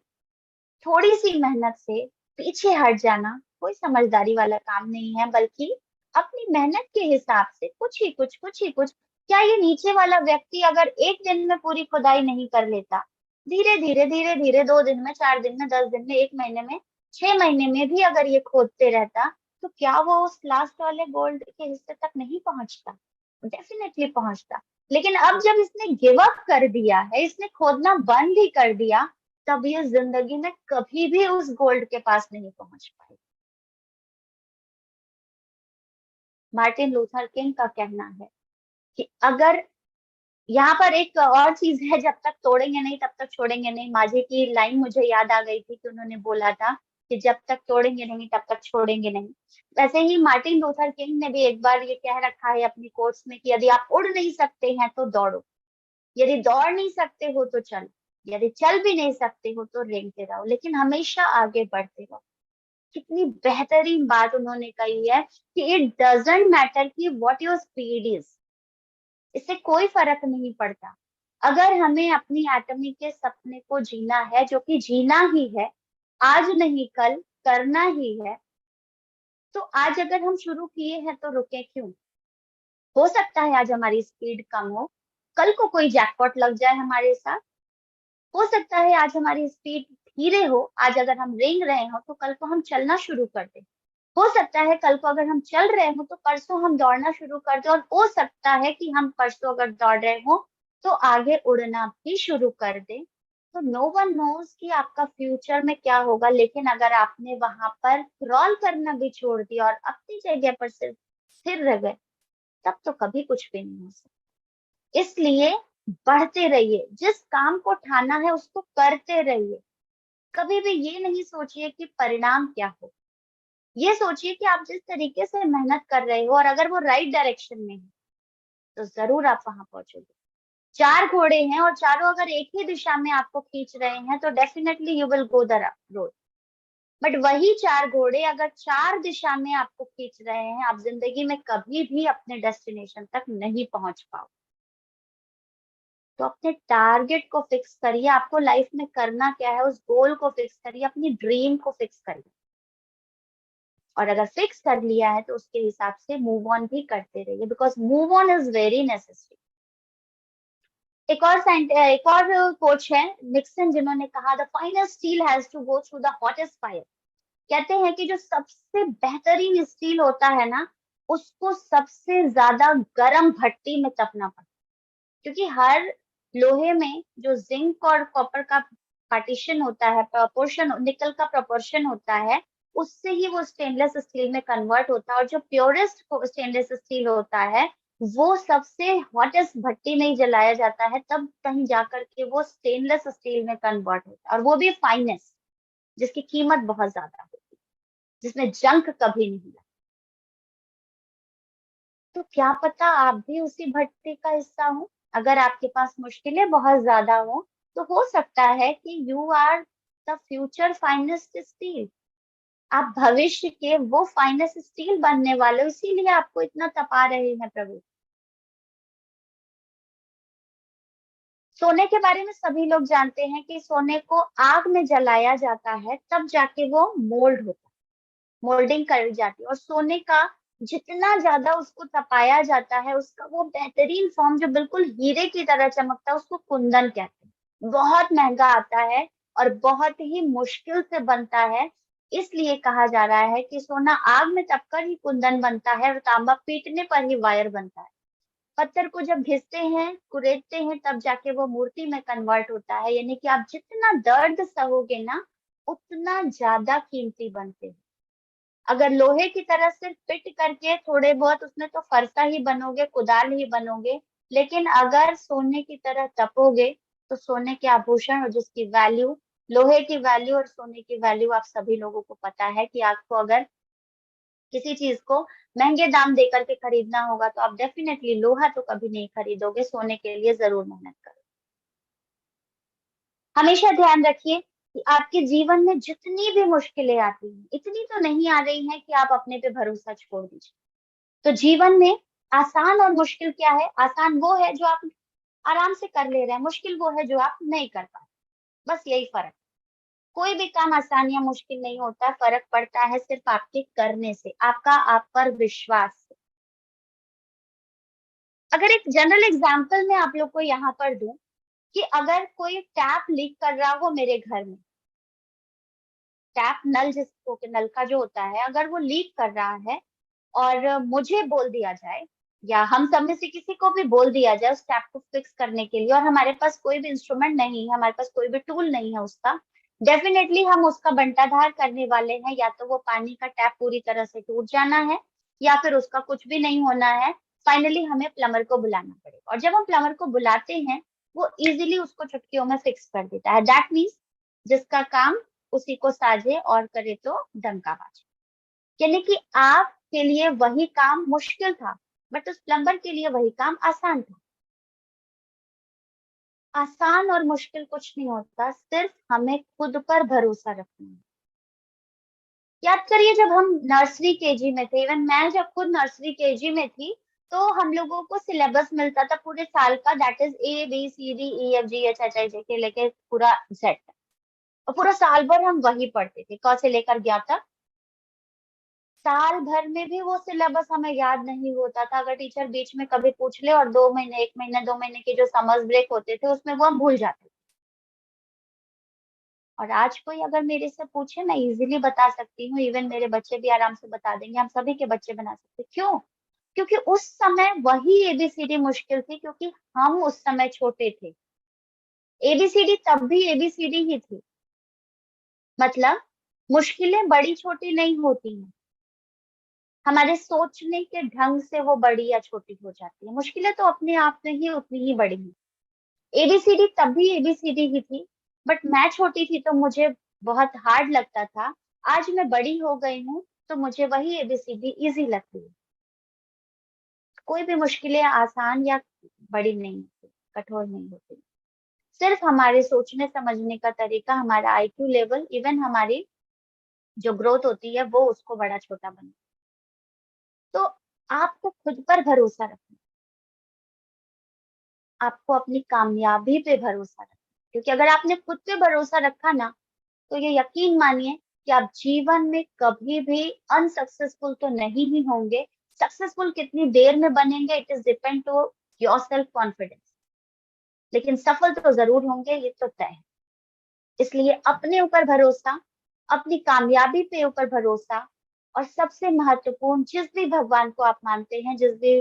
थोड़ी सी मेहनत से पीछे हट जाना कोई समझदारी वाला काम नहीं है, बल्कि अपनी मेहनत के हिसाब से कुछ ही कुछ, क्या ये नीचे वाला व्यक्ति अगर एक दिन में पूरी खुदाई नहीं कर लेता, धीरे धीरे 2 दिन में, 4 दिन में, 10 दिन में, 1 महीने में, 6 महीने में भी अगर ये खोदते रहता, तो क्या वो उस लास्ट वाले गोल्ड के हिस्से तक नहीं पहुंचता? डेफिनेटली पहुंचता। लेकिन अब जब इसने गिव अप कर दिया है, इसने खोदना बंद ही कर दिया, तब ये जिंदगी में कभी भी उस गोल्ड के पास नहीं पहुंच पाई। मार्टिन लूथर किंग का कहना है कि अगर, यहाँ पर एक और चीज है, जब तक तोड़ेंगे नहीं तब तक छोड़ेंगे नहीं, माझी की लाइन मुझे याद आ गई थी कि उन्होंने बोला था कि जब तक तोड़ेंगे नहीं तब तक छोड़ेंगे नहीं। वैसे ही मार्टिन लूथर किंग ने भी एक बार ये कह रखा है अपनी कोट्स में कि यदि आप उड़ नहीं सकते हैं तो दौड़ो, यदि दौड़ नहीं सकते हो तो चलो, यदि चल भी नहीं सकते हो तो रेंगते रहो, लेकिन हमेशा आगे बढ़ते रहो। कितनी बेहतरीन बात उन्होंने कही है कि इट डजेंट मैटर कि व्हाट योर स्पीड इज, इससे कोई फर्क नहीं पड़ता। अगर हमें अपनी एटमी के सपने को जीना है, जो कि जीना ही है, आज नहीं कल करना ही है, तो आज अगर हम शुरू किए हैं तो रुके क्यों? हो सकता है आज हमारी स्पीड कम हो, कल को कोई जैकपॉट लग जाए हमारे साथ। हो सकता है आज हमारी स्पीड धीरे हो, आज अगर हम रेंग रहे हो तो कल को हम चलना शुरू कर दें। हो सकता है कल को अगर हम चल रहे हो तो परसों हम दौड़ना शुरू कर दें, और हो सकता है कि हम परसों अगर दौड़ रहे हो तो आगे उड़ना भी शुरू कर दें। तो नो वन नोज कि आपका फ्यूचर में क्या होगा, लेकिन अगर आपने वहां पर क्रॉल करना भी छोड़ दिया और अपनी जगह पर सिर्फ स्थिर रह गए, तब तो कभी कुछ भी नहीं हो सकता। इसलिए बढ़ते रहिए, जिस काम को ठाना है उसको करते रहिए। कभी भी ये नहीं सोचिए कि परिणाम क्या हो, ये सोचिए कि आप जिस तरीके से मेहनत कर रहे हो और अगर वो राइट डायरेक्शन में है तो जरूर आप वहां पहुंचोगे। 4 घोड़े हैं और चारों अगर एक ही दिशा में आपको खींच रहे हैं तो definitely you will go the road. But वही 4 घोड़े अगर 4 दिशा में आपको खींच रहे हैं, आप जिंदगी में कभी भी अपने डेस्टिनेशन तक नहीं पहुंच पाओ। तो अपने टारगेट को फिक्स करिए, आपको लाइफ में करना क्या है उस गोल को फिक्स करिए, अपनी ड्रीम को फिक्स करिए, और अगर फिक्स कर लिया है तो उसके हिसाब से मूव ऑन भी करते रहिए, because move on is very necessary. एक और कोच है निक्सन, जिन्होंने कहा the finest steel has to go through the hottest fire. कहते हैं कि जो सबसे बेहतरीन स्टील होता है ना, उसको सबसे ज्यादा गर्म भट्टी में तपना पड़ता है, क्योंकि हर लोहे में जो जिंक और कॉपर का पार्टीशन होता है, प्रोपोर्शन, निकल का प्रोपोर्शन होता है, उससे ही वो स्टेनलेस स्टील में कन्वर्ट होता है, और जो प्योरेस्ट स्टेनलेस स्टील होता है वो सबसे हॉटेस्ट भट्टी में ही जलाया जाता है, तब कहीं जाकर के वो स्टेनलेस स्टील में कन्वर्ट होता है, और वो भी फाइनेस्ट, जिसकी कीमत बहुत ज्यादा होती है, जिसमें जंक कभी नहीं लगा। तो क्या पता आप भी उसी भट्टी का हिस्सा हो। अगर आपके पास मुश्किलें बहुत ज्यादा हो तो सकता है कि you are the future finest steel, आप भविष्य के वो फाइनेस्ट स्टील बनने वाले हो, इसीलिए आपको इतना तपा रहे हैं प्रभु। सोने के बारे में सभी लोग जानते हैं कि सोने को आग में जलाया जाता है तब जाके वो मोल्ड होता है, मोल्डिंग कर जाती है, और सोने का जितना ज्यादा उसको तपाया जाता है उसका वो बेहतरीन फॉर्म जो बिल्कुल हीरे की तरह चमकता है उसको कुंदन कहते हैं। बहुत महंगा आता है और बहुत ही मुश्किल से बनता है, इसलिए कहा जा रहा है कि सोना आग में तपकर ही कुंदन बनता है और तांबा पीटने पर ही वायर बनता है। पत्थर को जब घिसते हैं, कुरेदते हैं, तब जाके वो मूर्ति में कन्वर्ट होता है, यानी कि आप जितना दर्द सहोगे ना उतना ज्यादा कीमती बनते हैं। अगर लोहे की तरह सिर्फ फिट करके थोड़े बहुत उसमें तो फरसा ही बनोगे, कुदाल ही बनोगे, लेकिन अगर सोने की तरह तपोगे तो सोने के आभूषण और जिसकी वैल्यू, लोहे की वैल्यू और सोने की वैल्यू आप सभी लोगों को पता है कि आपको अगर किसी चीज को महंगे दाम दे करके खरीदना होगा तो आप डेफिनेटली लोहा तो कभी नहीं खरीदोगे, सोने के लिए जरूर मेहनत करो। हमेशा ध्यान रखिए कि आपके जीवन में जितनी भी मुश्किलें आती हैं, इतनी तो नहीं आ रही हैं कि आप अपने पे भरोसा छोड़ दीजिए। तो जीवन में आसान और मुश्किल क्या है? आसान वो है जो आप आराम से कर ले रहे हैं, मुश्किल वो है जो आप नहीं कर पा रहे। बस यही फर्क। कोई भी काम आसान या मुश्किल नहीं होता, फर्क पड़ता है सिर्फ आपके करने से, आपका आप पर विश्वास से। अगर एक जनरल एग्जांपल मैं आप लोग को यहाँ पर दूं कि अगर कोई टैप लीक कर रहा हो मेरे घर में, टैप नल जिसको नल का जो होता है, अगर वो लीक कर रहा है और मुझे बोल दिया जाए या हम सब में से किसी को भी बोल दिया जाए उस टैप को फिक्स करने के लिए, और हमारे पास कोई भी इंस्ट्रूमेंट नहीं है, हमारे पास कोई भी टूल नहीं है उसका, डेफिनेटली हम उसका बंटाधार करने वाले हैं। या तो वो पानी का टैप पूरी तरह से टूट जाना है या फिर उसका कुछ भी नहीं होना है। फाइनली हमें प्लम्बर को बुलाना पड़ेगा, और जब हम प्लम्बर को बुलाते हैं वो इजीली उसको चुटकियों में फिक्स कर देता है। दैट मीन्स जिसका काम उसी को साझे और करे तो डंका बाजे। यानी कि आपके लिए वही काम मुश्किल था, बट उस प्लम्बर के लिए वही काम आसान था। आसान और मुश्किल कुछ नहीं होता, सिर्फ हमें खुद पर भरोसा रखना है। याद करिए जब हम नर्सरी केजी में थे, इवन मैं जब खुद नर्सरी केजी में थी, तो हम लोगों को सिलेबस मिलता था पूरे साल का, दैट इज ABCDEFGHIJ के लेके पूरा सेट, और पूरा साल भर हम वही पढ़ते थे, क से लेकर ज्ञ तक। साल भर में भी वो सिलेबस हमें याद नहीं होता था। अगर टीचर बीच में कभी पूछ ले, और 2 महीने, 1 महीने, 2 महीने के जो समर्स ब्रेक होते थे उसमें वो हम भूल जाते थे। और आज कोई अगर मेरे से पूछे, मैं इजीली बता सकती हूँ, इवन मेरे बच्चे भी आराम से बता देंगे, हम सभी के बच्चे बना सकते। क्यों? क्योंकि उस समय वही ABCD मुश्किल थी, क्योंकि हम उस समय छोटे थे। ABCD तब भी ABCD ही थी। मतलब मुश्किलें बड़ी छोटी नहीं होती हैं, हमारे सोचने के ढंग से वो बड़ी या छोटी हो जाती है। मुश्किलें तो अपने आप में ही उतनी ही बड़ी हैं। ABCD तब भी ABCD ही थी, बट मैं छोटी थी तो मुझे बहुत हार्ड लगता था। आज मैं बड़ी हो गई हूँ तो मुझे वही ABCD इजी लगती है। कोई भी मुश्किलें आसान या बड़ी नहीं होती, कठोर नहीं होती। सिर्फ हमारे सोचने समझने का तरीका, हमारा IQ लेवल, इवन हमारी जो ग्रोथ होती है वो उसको बड़ा छोटा बना। तो आपको खुद पर भरोसा रखना, आपको अपनी कामयाबी पे भरोसा रखना, क्योंकि अगर आपने खुद पे भरोसा रखा ना, तो ये यकीन मानिए कि आप जीवन में कभी भी अनसक्सेसफुल तो नहीं ही होंगे। सक्सेसफुल कितनी देर में बनेंगे, it is depend to your self confidence, लेकिन सफल तो जरूर होंगे, ये तो तय है। इसलिए अपने ऊपर भरोसा, अपनी कामयाबी पे ऊपर भरोसा, और सबसे महत्वपूर्ण, जिस भी भगवान को आप मानते हैं, जिस भी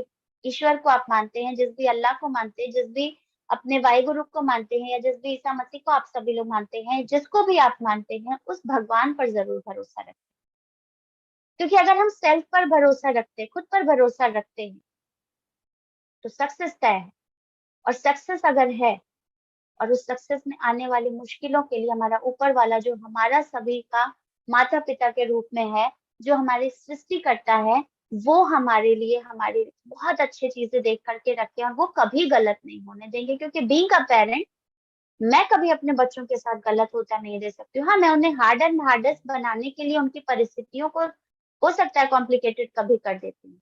ईश्वर को आप मानते हैं, जिस भी अल्लाह को मानते हैं, जिस भी अपने वाहिगुरु को मानते हैं, या जिस भी ईसा मसीह को आप सभी लोग मानते हैं, जिसको भी आप मानते हैं, उस भगवान पर जरूर भरोसा रखें। क्योंकि अगर हम सेल्फ पर भरोसा रखते हैं, खुद पर भरोसा रखते हैं, तो सक्सेस तय है। और सक्सेस अगर है, और उस सक्सेस में आने वाली मुश्किलों के लिए हमारा ऊपर वाला, जो हमारा सभी का माता पिता के रूप में है, जो हमारी सृष्टि करता है, वो हमारे लिए हमारी बहुत अच्छी चीजें देख करके रखे, और वो कभी गलत नहीं होने देंगे। क्योंकि बीइंग अ पेरेंट, मैं कभी अपने बच्चों के साथ गलत होता नहीं दे सकती हूँ। हाँ, मैं उन्हें हार्ड एंड हार्डेस्ट बनाने के लिए उनकी परिस्थितियों को हो सकता है कॉम्प्लिकेटेड कभी कर देती हूँ,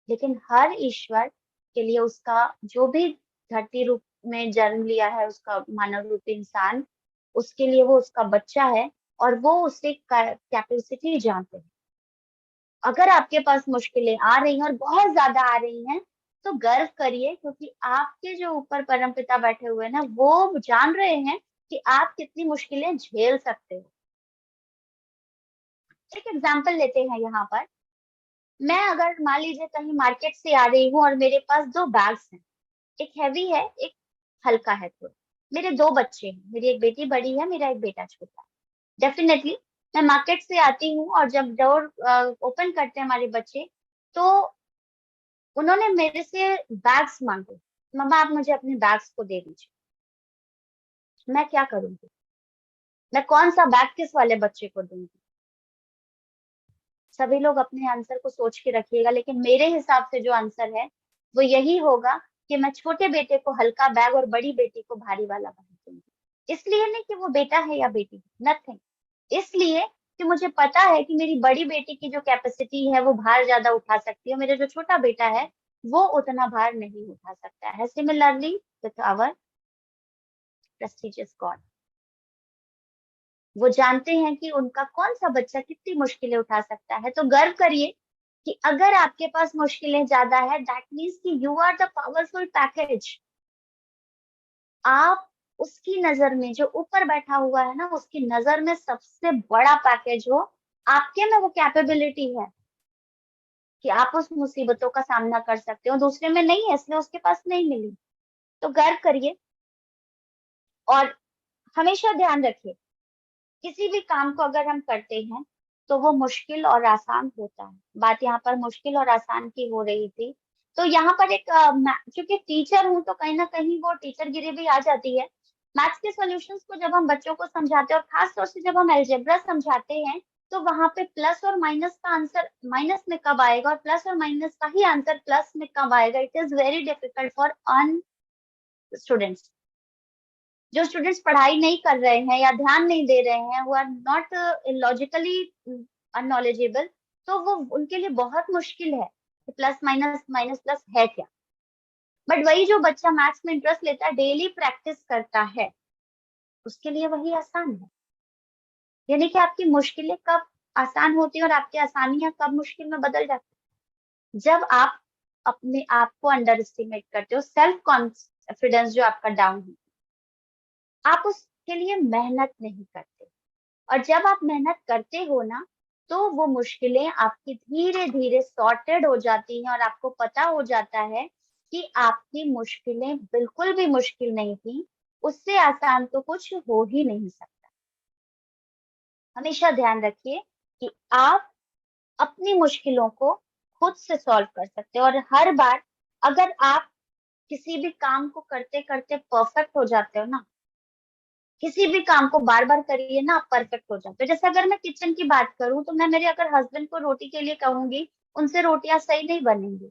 लेकिन हर ईश्वर के लिए उसका जो भी धरती रूप में जन्म लिया है, उसका मानव रूपी इंसान, उसके लिए वो उसका बच्चा है, और वो उससे कैपेसिटी जानते हैं। अगर आपके पास मुश्किलें आ रही हैं और बहुत ज्यादा आ रही हैं, तो गर्व करिए, क्योंकि आपके जो ऊपर परमपिता बैठे हुए हैं ना, वो जान रहे हैं कि आप कितनी मुश्किलें झेल सकते हो। एक एग्जाम्पल लेते हैं यहाँ पर। मैं अगर मान लीजिए कहीं मार्केट से आ रही हूँ और मेरे पास 2 बैग्स हैं, एक हैवी है, एक हल्का है थोड़ा। मेरे 2 बच्चे हैं, मेरी एक बेटी बड़ी है, मेरा एक बेटा छोटा है। डेफिनेटली मैं मार्केट से आती हूँ और जब डोर ओपन करते हैं हमारे बच्चे, तो उन्होंने मेरे से बैग्स मांगे। मम्मा आप मुझे अपने बैग्स को दे दीजिए। मैं क्या करूंगी? मैं कौन सा बैग किस वाले बच्चे को दूंगी? सभी लोग अपने आंसर को सोच के रखिएगा, लेकिन मेरे हिसाब से जो आंसर है वो यही होगा कि मैं छोटे बेटे को हल्का बैग और बड़ी बेटी को भारी वाला बैग दूंगी। इसलिए नहीं कि वो बेटा है या बेटी, नथिंग। इसलिए कि मुझे पता है कि मेरी बड़ी बेटी की जो कैपेसिटी है वो भार ज्यादा उठा सकती है, मेरा जो छोटा बेटा है वो उतना भार नहीं उठा सकता है। Similarly with our prestigious god, वो जानते हैं कि उनका कौन सा बच्चा कितनी मुश्किलें उठा सकता है। तो गर्व करिए कि अगर आपके पास मुश्किलें ज्यादा है, दैट मीन्स कि you are the powerful package. आप उसकी नजर में, जो ऊपर बैठा हुआ है ना, उसकी नजर में सबसे बड़ा पैकेज हो। आपके में वो कैपेबिलिटी है कि आप उस मुसीबतों का सामना कर सकते हो, दूसरे में नहीं है, इसलिए उसके पास नहीं मिली। तो गर्व करिए और हमेशा ध्यान रखिए, किसी भी काम को अगर हम करते हैं तो वो मुश्किल और आसान होता है। बात यहाँ पर मुश्किल और आसान की हो रही थी। तो यहाँ पर एक चूंकि टीचर हूँ तो कहीं ना कहीं वो टीचर गिरी भी आ जाती है। मैथ्स के सॉल्यूशंस को जब हम बच्चों को समझाते हैं और खास तौर से जब हम अलजेब्रा समझाते हैं, तो वहां पे प्लस और माइनस का आंसर माइनस में कब आएगा और प्लस और माइनस का ही आंसर प्लस में कब आएगा, it is very difficult for on students. जो स्टूडेंट्स पढ़ाई नहीं कर रहे हैं या ध्यान नहीं दे रहे हैं, हु आर नॉट लॉजिकली अननॉलेजेबल, तो वो उनके लिए बहुत मुश्किल है कि प्लस माइनस माइनस प्लस है क्या। बट वही जो बच्चा मैथ्स में इंटरेस्ट लेता है, डेली प्रैक्टिस करता है, उसके लिए वही आसान है। यानी कि आपकी मुश्किलें कब आसान होती है और आपकी आसानियां कब मुश्किल में बदल जाती है, जब आप अपने आप को अंडर एस्टिमेट करते हो, सेल्फ कॉन्फिडेंस जो आपका डाउन है, आप उसके लिए मेहनत नहीं करते। और जब आप मेहनत करते हो ना, तो वो मुश्किलें आपकी धीरे धीरे सॉर्टेड हो जाती हैं और आपको पता हो जाता है कि आपकी मुश्किलें बिल्कुल भी मुश्किल नहीं थी, उससे आसान तो कुछ हो ही नहीं सकता। हमेशा ध्यान रखिए कि आप अपनी मुश्किलों को खुद से सॉल्व कर सकते हो, और हर बार अगर आप किसी भी काम को करते करते परफेक्ट हो जाते हो ना, किसी भी काम को बार बार करिए ना, आप परफेक्ट हो जाते हो। जैसे अगर मैं किचन की बात करूं, तो मैं मेरे अगर हस्बैंड को रोटी के लिए कहूंगी, उनसे रोटियां सही नहीं बनेंगी,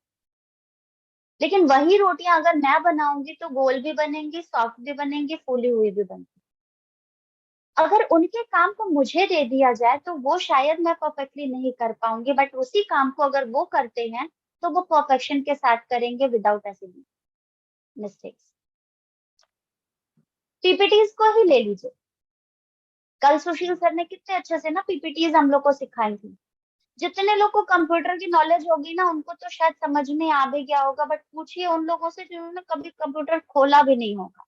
लेकिन वही रोटियां अगर मैं बनाऊंगी तो गोल भी बनेंगी, सॉफ्ट भी बनेंगी, फूली हुई भी बनेंगी। अगर उनके काम को मुझे दे दिया जाए तो वो शायद मैं परफेक्टली नहीं कर पाऊंगी, बट उसी काम को अगर वो करते हैं तो वो परफेक्शन के साथ करेंगे, विदाउट ऐसी मिस्टेक्स। पीपीटीज को ही ले लीजिए, कल सुशील सर ने कितने अच्छे से ना पीपीटीज हम लोग को सिखाई थी। जितने लोग को कंप्यूटर की नॉलेज होगी ना, उनको तो शायद समझ में आ भी गया होगा, बट पूछिए उन लोगों से जिन्होंने कभी कंप्यूटर खोला भी नहीं होगा,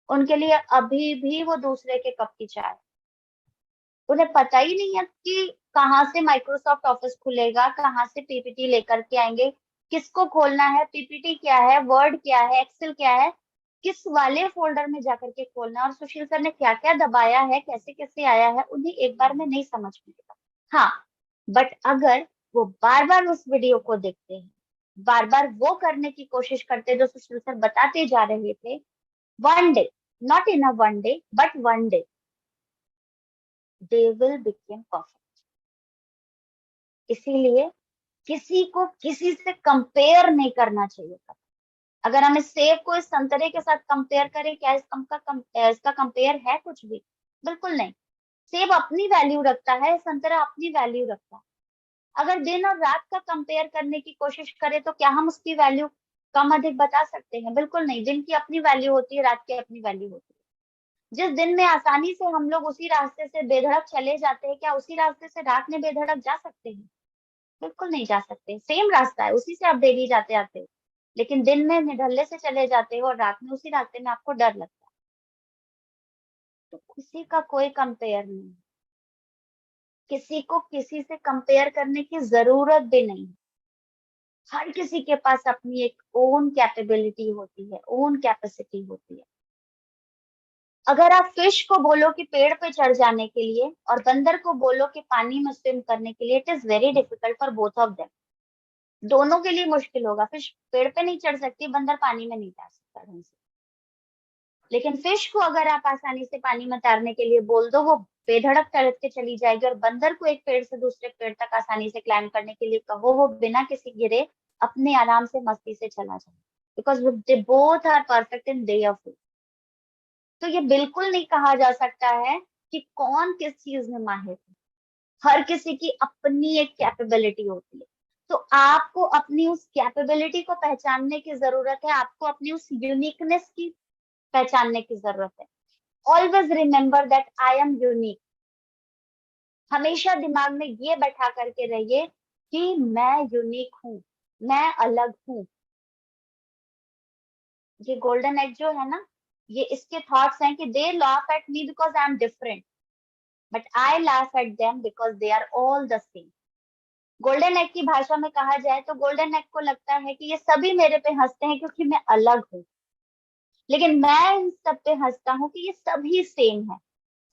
उनके लिए अभी भी वो दूसरे के कप की चाय। उन्हें पता ही नहीं है कि कहाँ से माइक्रोसॉफ्ट ऑफिस खुलेगा, कहाँ से पीपीटी लेकर के आएंगे, किसको खोलना है, पीपीटी क्या है, वर्ड क्या है, एक्सेल क्या है, किस वाले फोल्डर में जाकर के खोलना है, और सुशील सर ने क्या क्या दबाया है, कैसे कैसे आया है, उन्हें एक बार में नहीं समझ में आएगा। हाँ, बट अगर वो बार बार उस वीडियो को देखते हैं, बार बार वो करने की कोशिश करते हैं जो सुशील सर बताते जा रहे थे, one day, not in a one day but one day, they will become perfect. इसीलिए किसी को किसी से कंपेयर नहीं करना चाहिए। अगर हम इस सेब को इस संतरे के साथ कंपेयर करें, क्या इसका कंपेयर है कुछ भी? बिल्कुल नहीं। सेब अपनी वैल्यू रखता है, संतरा अपनी वैल्यू रखता है। अगर दिन और रात का कंपेयर करने की कोशिश करें तो क्या हम उसकी वैल्यू कम अधिक बता सकते हैं? बिल्कुल नहीं। दिन की अपनी वैल्यू होती है, रात की अपनी वैल्यू होती है। जिस दिन में आसानी से हम लोग उसी रास्ते से बेधड़क चले जाते हैं, क्या उसी रास्ते से रात में बेधड़क जा सकते हैं? बिल्कुल नहीं जा सकते। सेम रास्ता है, उसी से आप डेली जाते आते हो, लेकिन दिन में निढल्ले से चले जाते हो और रात में उसी रास्ते में आपको डर लगता है। तो किसी का कोई कंपेयर नहीं, किसी को किसी से कंपेयर करने की जरूरत भी नहीं। हर किसी के पास अपनी एक ओन कैपेबिलिटी होती है, ओन कैपेसिटी होती है। अगर आप फिश को बोलो कि पेड़ पे चढ़ जाने के लिए और बंदर को बोलो कि पानी में स्विम करने के लिए, it is very difficult for both of them. दोनों के लिए मुश्किल होगा। फिश पेड़ पे नहीं चढ़ सकती, बंदर पानी में नहीं जा सकता ढंग से। लेकिन फिश को अगर आप आसानी से पानी में तैरने के लिए बोल दो, वो बेधड़क तैरत के चली जाएगी। और बंदर को एक पेड़ से दूसरे पेड़ तक आसानी से क्लाइम करने के लिए कहो, वो बिना किसी गिरे अपने आराम से मस्ती से चला जाए, because they both are perfect in they off. तो ये बिल्कुल नहीं कहा जा सकता है कि कौन किस चीज में माहिर है। हर किसी की अपनी एक कैपेबिलिटी होती है। तो आपको अपनी उस कैपेबिलिटी को पहचानने की जरूरत है, आपको अपनी उस यूनिकनेस की पहचानने की जरूरत है। Always remember that I am unique. हमेशा दिमाग में ये बैठा करके रहिए कि मैं यूनिक हूँ, मैं अलग हूँ। ये गोल्डन एग जो है ना, ये इसके थॉट्स हैं कि they laugh at me because I am different, but I laugh at them because they are all the same. Golden egg की भाषा में कहा जाए तो गोल्डन एग को लगता है कि ये सभी मेरे पे हंसते हैं क्योंकि मैं अलग हूँ, लेकिन मैं इन सब पे हंसता हूँ कि ये सभी सेम है।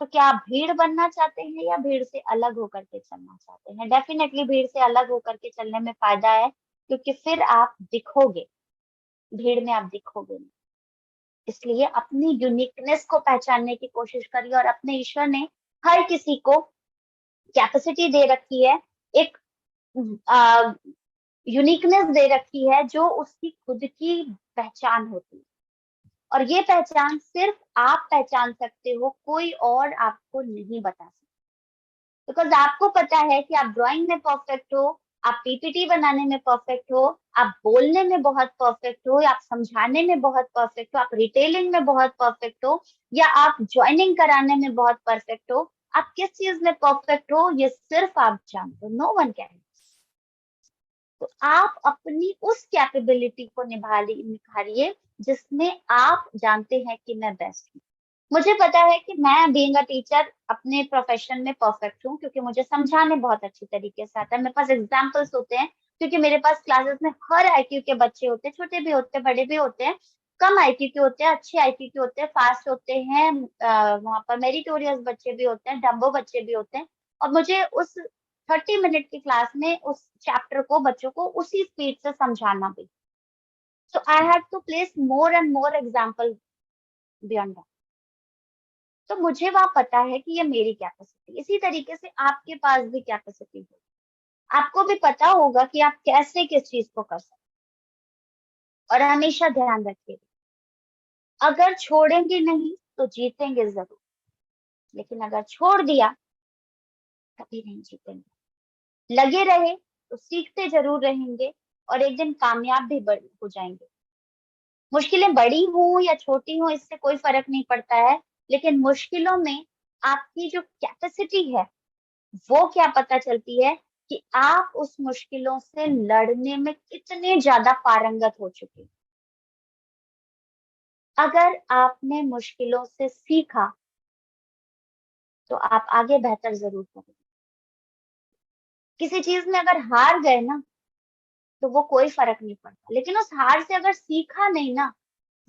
तो क्या आप भीड़ बनना चाहते हैं या भीड़ से अलग होकर के चलना चाहते हैं? डेफिनेटली भीड़ से अलग होकर के चलने में फायदा है, क्योंकि फिर आप दिखोगे, भीड़ में आप दिखोगे नहीं। इसलिए अपनी यूनिकनेस को पहचानने की कोशिश करिए। और अपने ईश्वर ने हर किसी को कैपेसिटी दे रखी है, एक यूनिकनेस दे रखी है जो उसकी खुद की पहचान होती है। और ये पहचान सिर्फ आप पहचान सकते हो, कोई और आपको नहीं बता सकता। बिकॉज आपको पता है कि आप ड्राइंग में परफेक्ट हो, आप पीपीटी बनाने में परफेक्ट हो, आप बोलने में बहुत परफेक्ट हो, या आप समझाने में बहुत परफेक्ट हो, आप रिटेलिंग में बहुत परफेक्ट हो, या आप ज्वाइनिंग कराने में बहुत परफेक्ट हो। आप किस चीज में परफेक्ट हो ये सिर्फ आप जानते हो, नो वन कैन। तो आप अपनी उस कैपेबिलिटी को निखारिए जिसमें आप जानते हैं कि मैं बेस्ट हूँ। मुझे पता है कि मैं बीइंग अ टीचर अपने प्रोफेशन में परफेक्ट हूँ, क्योंकि मुझे समझाने बहुत अच्छी तरीके से आता है। मेरे पास एग्जाम्पल्स होते हैं, क्योंकि मेरे पास क्लासेस में हर आईक्यू के बच्चे होते हैं, छोटे भी होते हैं, बड़े भी होते हैं, कम आईक्यू के होते हैं, अच्छे आईक्यू के होते हैं, फास्ट होते हैं, वहां पर मेरिटोरियस बच्चे भी होते हैं, डम्बो बच्चे भी होते हैं। और मुझे उस 30 मिनट की क्लास में उस चैप्टर को बच्चों को उसी स्पीड से समझाना भी। So I have to place more and more example beyond that. तो मुझे वहां पता है कि ये मेरी कैपेसिटी। इसी तरीके से आपके पास भी कैपेसिटी हो, आपको भी पता होगा कि आप कैसे किस चीज को कर सकते। और हमेशा ध्यान रखिए, अगर छोड़ेंगे नहीं तो जीतेंगे जरूर, लेकिन अगर छोड़ दिया कभी नहीं जीतेंगे। लगे रहे तो सीखते जरूर रहेंगे, और एक दिन कामयाब भी हो जाएंगे। मुश्किलें बड़ी हो या छोटी हो इससे कोई फर्क नहीं पड़ता है, लेकिन मुश्किलों में आपकी जो कैपेसिटी है वो क्या पता चलती है कि आप उस मुश्किलों से लड़ने में कितने ज्यादा पारंगत हो चुके हैं। अगर आपने मुश्किलों से सीखा तो आप आगे बेहतर जरूर करेंगे। किसी चीज में अगर हार गए ना तो वो कोई फर्क नहीं पड़ता, लेकिन उस हार से अगर सीखा नहीं ना,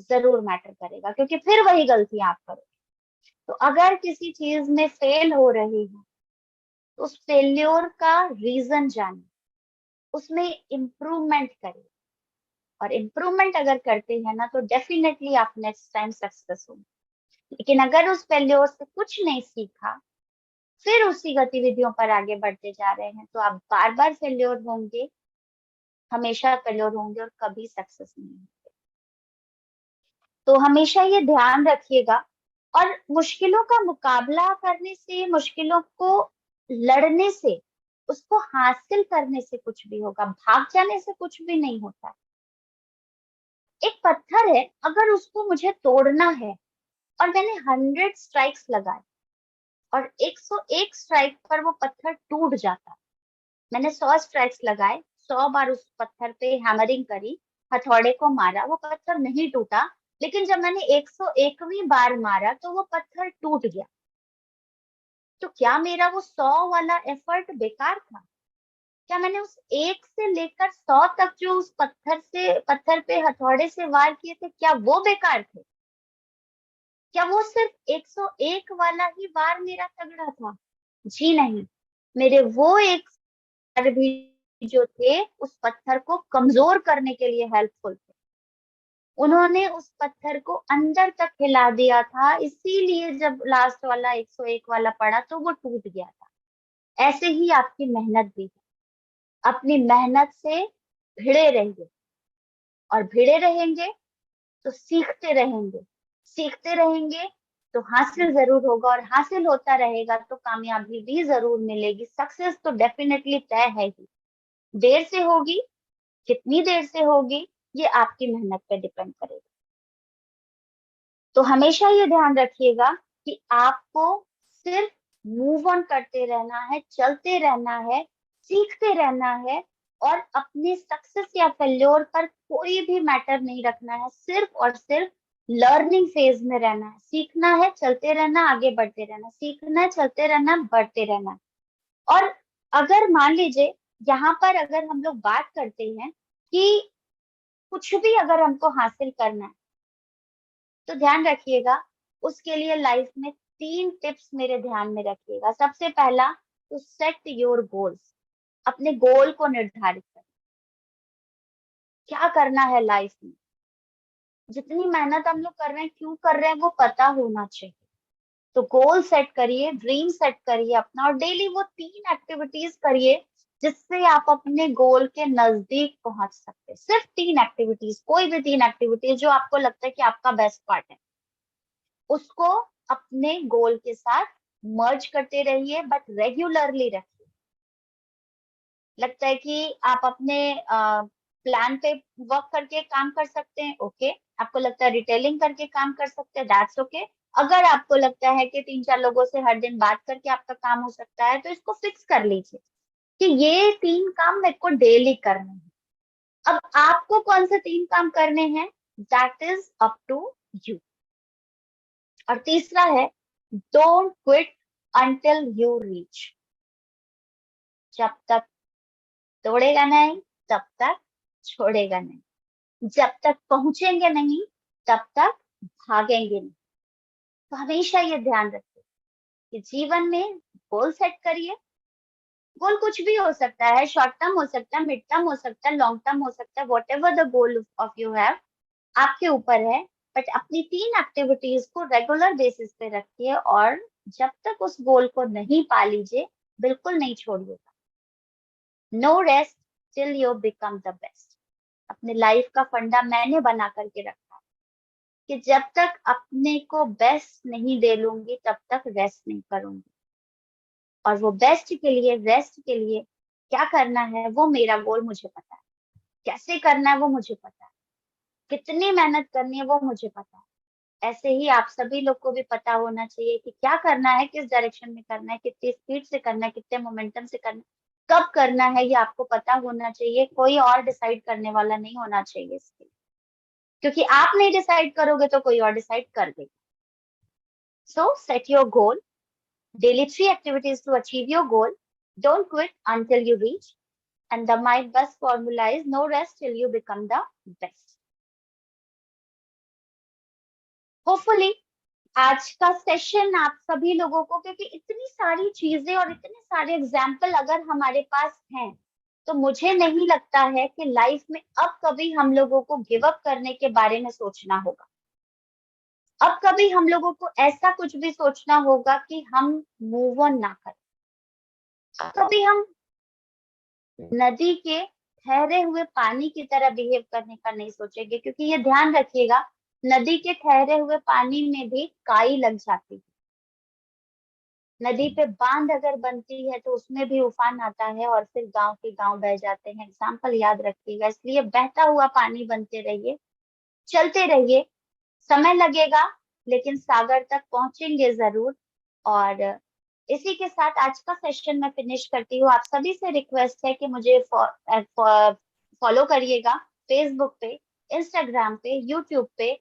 जरूर मैटर करेगा, क्योंकि फिर वही गलती आप करोगे। तो अगर किसी चीज में फेल हो रही है तो उस फेल्योर का रीजन जानिए, उसमें इम्प्रूवमेंट करिए। और इम्प्रूवमेंट अगर करते हैं ना तो डेफिनेटली आप नेक्स्ट टाइम सक्सेस होंगे। लेकिन अगर उस फेल्योर से कुछ नहीं सीखा, फिर उसी गतिविधियों पर आगे बढ़ते जा रहे हैं, तो आप बार बार फेल्योर होंगे, हमेशा फेल्योर होंगे और कभी सक्सेस नहीं होंगे। तो हमेशा ये ध्यान रखिएगा। और मुश्किलों का मुकाबला करने से, मुश्किलों को लड़ने से, उसको हासिल करने से कुछ भी होगा, भाग जाने से कुछ भी नहीं होता। एक पत्थर है, अगर उसको मुझे तोड़ना है और मैंने 100 स्ट्राइक्स लगाए और 101 स्ट्राइक पर वो पत्थर टूट जाता, मैंने 100 स्ट्राइक्स लगाए, 100 बार उस पत्थर पे हैमरिंग करी, हथौड़े को मारा, वो पत्थर नहीं टूटा। लेकिन जब मैंने 101वीं बार मारा तो वो पत्थर टूट गया। तो क्या मेरा वो 100 वाला एफर्ट बेकार था? क्या मैंने उस 1 से लेकर 100 तक जो उस पत्थर पे हथौड़े से वार किए थे, क्या वो बेकार थे? क्या वो सिर्फ 101 वाला ही वार मेरा तगड़ा था? जी नहीं, मेरे वो एक वार भी जो थे उस पत्थर को कमजोर करने के लिए हेल्पफुल थे। उन्होंने उस पत्थर को अंदर तक हिला दिया था, इसीलिए जब लास्ट वाला 101 वाला पड़ा तो वो टूट गया था। ऐसे ही आपकी मेहनत भी है। अपनी मेहनत से भिड़े रहिए, और भिड़े रहेंगे तो सीखते रहेंगे, सीखते रहेंगे तो हासिल जरूर होगा, और हासिल होता रहेगा तो कामयाबी भी जरूर मिलेगी। सक्सेस तो डेफिनेटली तय है ही। देर से होगी, कितनी देर से होगी, ये आपकी मेहनत पे डिपेंड करेगा। तो हमेशा ये ध्यान रखिएगा कि आपको सिर्फ मूव ऑन करते रहना है, चलते रहना है, सीखते रहना है, और अपने सक्सेस या फेल्योर पर कोई भी मैटर नहीं रखना है। सिर्फ और सिर्फ लर्निंग फेज में रहना है, सीखना है, चलते रहना, आगे बढ़ते रहना, सीखना है, चलते रहना, बढ़ते रहना। और अगर मान लीजिए यहाँ पर अगर हम लोग बात करते हैं कि कुछ भी अगर हमको हासिल करना है, तो ध्यान रखिएगा, उसके लिए लाइफ में 3 टिप्स मेरे ध्यान में रखिएगा। सबसे पहला, टू सेट योर गोल्स। अपने गोल को निर्धारित करें, क्या करना है लाइफ में। जितनी मेहनत हम लोग कर रहे हैं, क्यों कर रहे हैं, वो पता होना चाहिए। तो गोल सेट करिए, ड्रीम सेट करिए अपना, और डेली वो 3 एक्टिविटीज करिए जिससे आप अपने गोल के नजदीक पहुंच सकते हैं। सिर्फ 3 एक्टिविटीज, कोई भी 3 एक्टिविटीज जो आपको लगता है कि आपका बेस्ट पार्ट है, उसको अपने गोल के साथ मर्ज करते रहिए, बट रेगुलरली रखिए। लगता है कि आप अपने प्लान पे वर्क करके काम कर सकते हैं, ओके। आपको लगता है रिटेलिंग करके काम कर सकते हैं, दैट्स ओके। अगर आपको लगता है कि 3-4 लोगों से हर दिन बात करके आपका काम हो सकता है, तो इसको फिक्स कर लीजिए कि ये 3 काम मेरे को डेली करने हैं। अब आपको कौन से 3 काम करने हैं, that is up to you. और तीसरा है, don't quit until you reach. जब तक तोड़ेगा नहीं, तब तक छोड़ेगा नहीं। जब तक पहुंचेंगे नहीं, तब तक भागेंगे नहीं। तो हमेशा ये ध्यान रखिए कि जीवन में गोल सेट करिए। गोल कुछ भी हो सकता है, शॉर्ट टर्म हो सकता है, मिड टर्म हो सकता है, लॉन्ग टर्म हो सकता है, what ever the goal of you have, आपके ऊपर है। बट अपनी 3 एक्टिविटीज को रेगुलर बेसिस पे रखिए, और जब तक उस गोल को नहीं पा लीजिए, बिल्कुल नहीं छोड़िएगा। No rest till you become the best. अपने लाइफ का फंडा मैंने बना करके रखा है कि जब तक अपने को बेस्ट नहीं दे लूंगी, तब तक रेस्ट नहीं करूंगी। और वो बेस्ट के लिए, रेस्ट के लिए क्या करना है, वो मेरा गोल मुझे पता है। कैसे करना है वो मुझे पता है। कितनी मेहनत करनी है वो मुझे पता है। ऐसे ही आप सभी लोग को भी पता होना चाहिए कि क्या करना है, किस डायरेक्शन में करना है, कितनी स्पीड से करना है, कितने मोमेंटम से करना है, कब करना है, ये आपको पता होना चाहिए। कोई और डिसाइड करने वाला नहीं होना चाहिए इसके लिए। क्योंकि आप नहीं डिसाइड करोगे तो कोई और डिसाइड कर देगा। सो set your goal, daily 3 activities to achieve your goal. Don't quit until you reach. And the my best formula is no rest till you become the best. Hopefully आज का सेशन आप सभी लोगों को, क्योंकि इतनी सारी चीजें और इतने सारे एग्जाम्पल अगर हमारे पास हैं, तो मुझे नहीं लगता है कि लाइफ में अब कभी हम लोगों को गिव अप करने के बारे में सोचना होगा। अब कभी हम लोगों को ऐसा कुछ भी सोचना होगा कि हम मूव ऑन ना करें। अब कभी हम नदी के ठहरे हुए पानी की तरह बिहेव करने का नहीं सोचेंगे, क्योंकि ये ध्यान रखिएगा, नदी के ठहरे हुए पानी में भी काई लग जाती है। नदी पे बांध अगर बनती है तो उसमें भी उफान आता है, और फिर गांव के गांव बह जाते हैं। एग्जाम्पल याद रखिएगा। इसलिए बहता हुआ पानी बनते रहिए, चलते रहिए। समय लगेगा, लेकिन सागर तक पहुंचेंगे जरूर। और इसी के साथ आज का सेशन मैं फिनिश करती हूँ। आप सभी से रिक्वेस्ट है कि मुझे फॉलो करिएगा, फेसबुक पे, इंस्टाग्राम पे, यूट्यूब पे,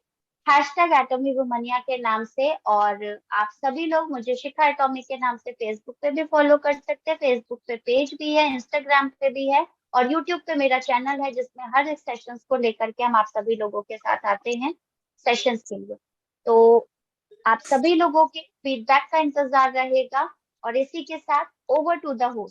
हैशटैग एटॉमिक वुमनिया के नाम से। और आप सभी लोग मुझे शिखा एटॉमिक के नाम से फेसबुक पे भी फॉलो कर सकते हैं। फेसबुक पे पेज भी है, इंस्टाग्राम पे भी है, और यूट्यूब पे मेरा चैनल है जिसमें हर एक सेशंस को लेकर के हम आप सभी लोगों के साथ आते हैं सेशंस के लिए। तो आप सभी लोगों के फीडबैक का इंतजार रहेगा और इसी के साथ ओवर टू द होस्ट।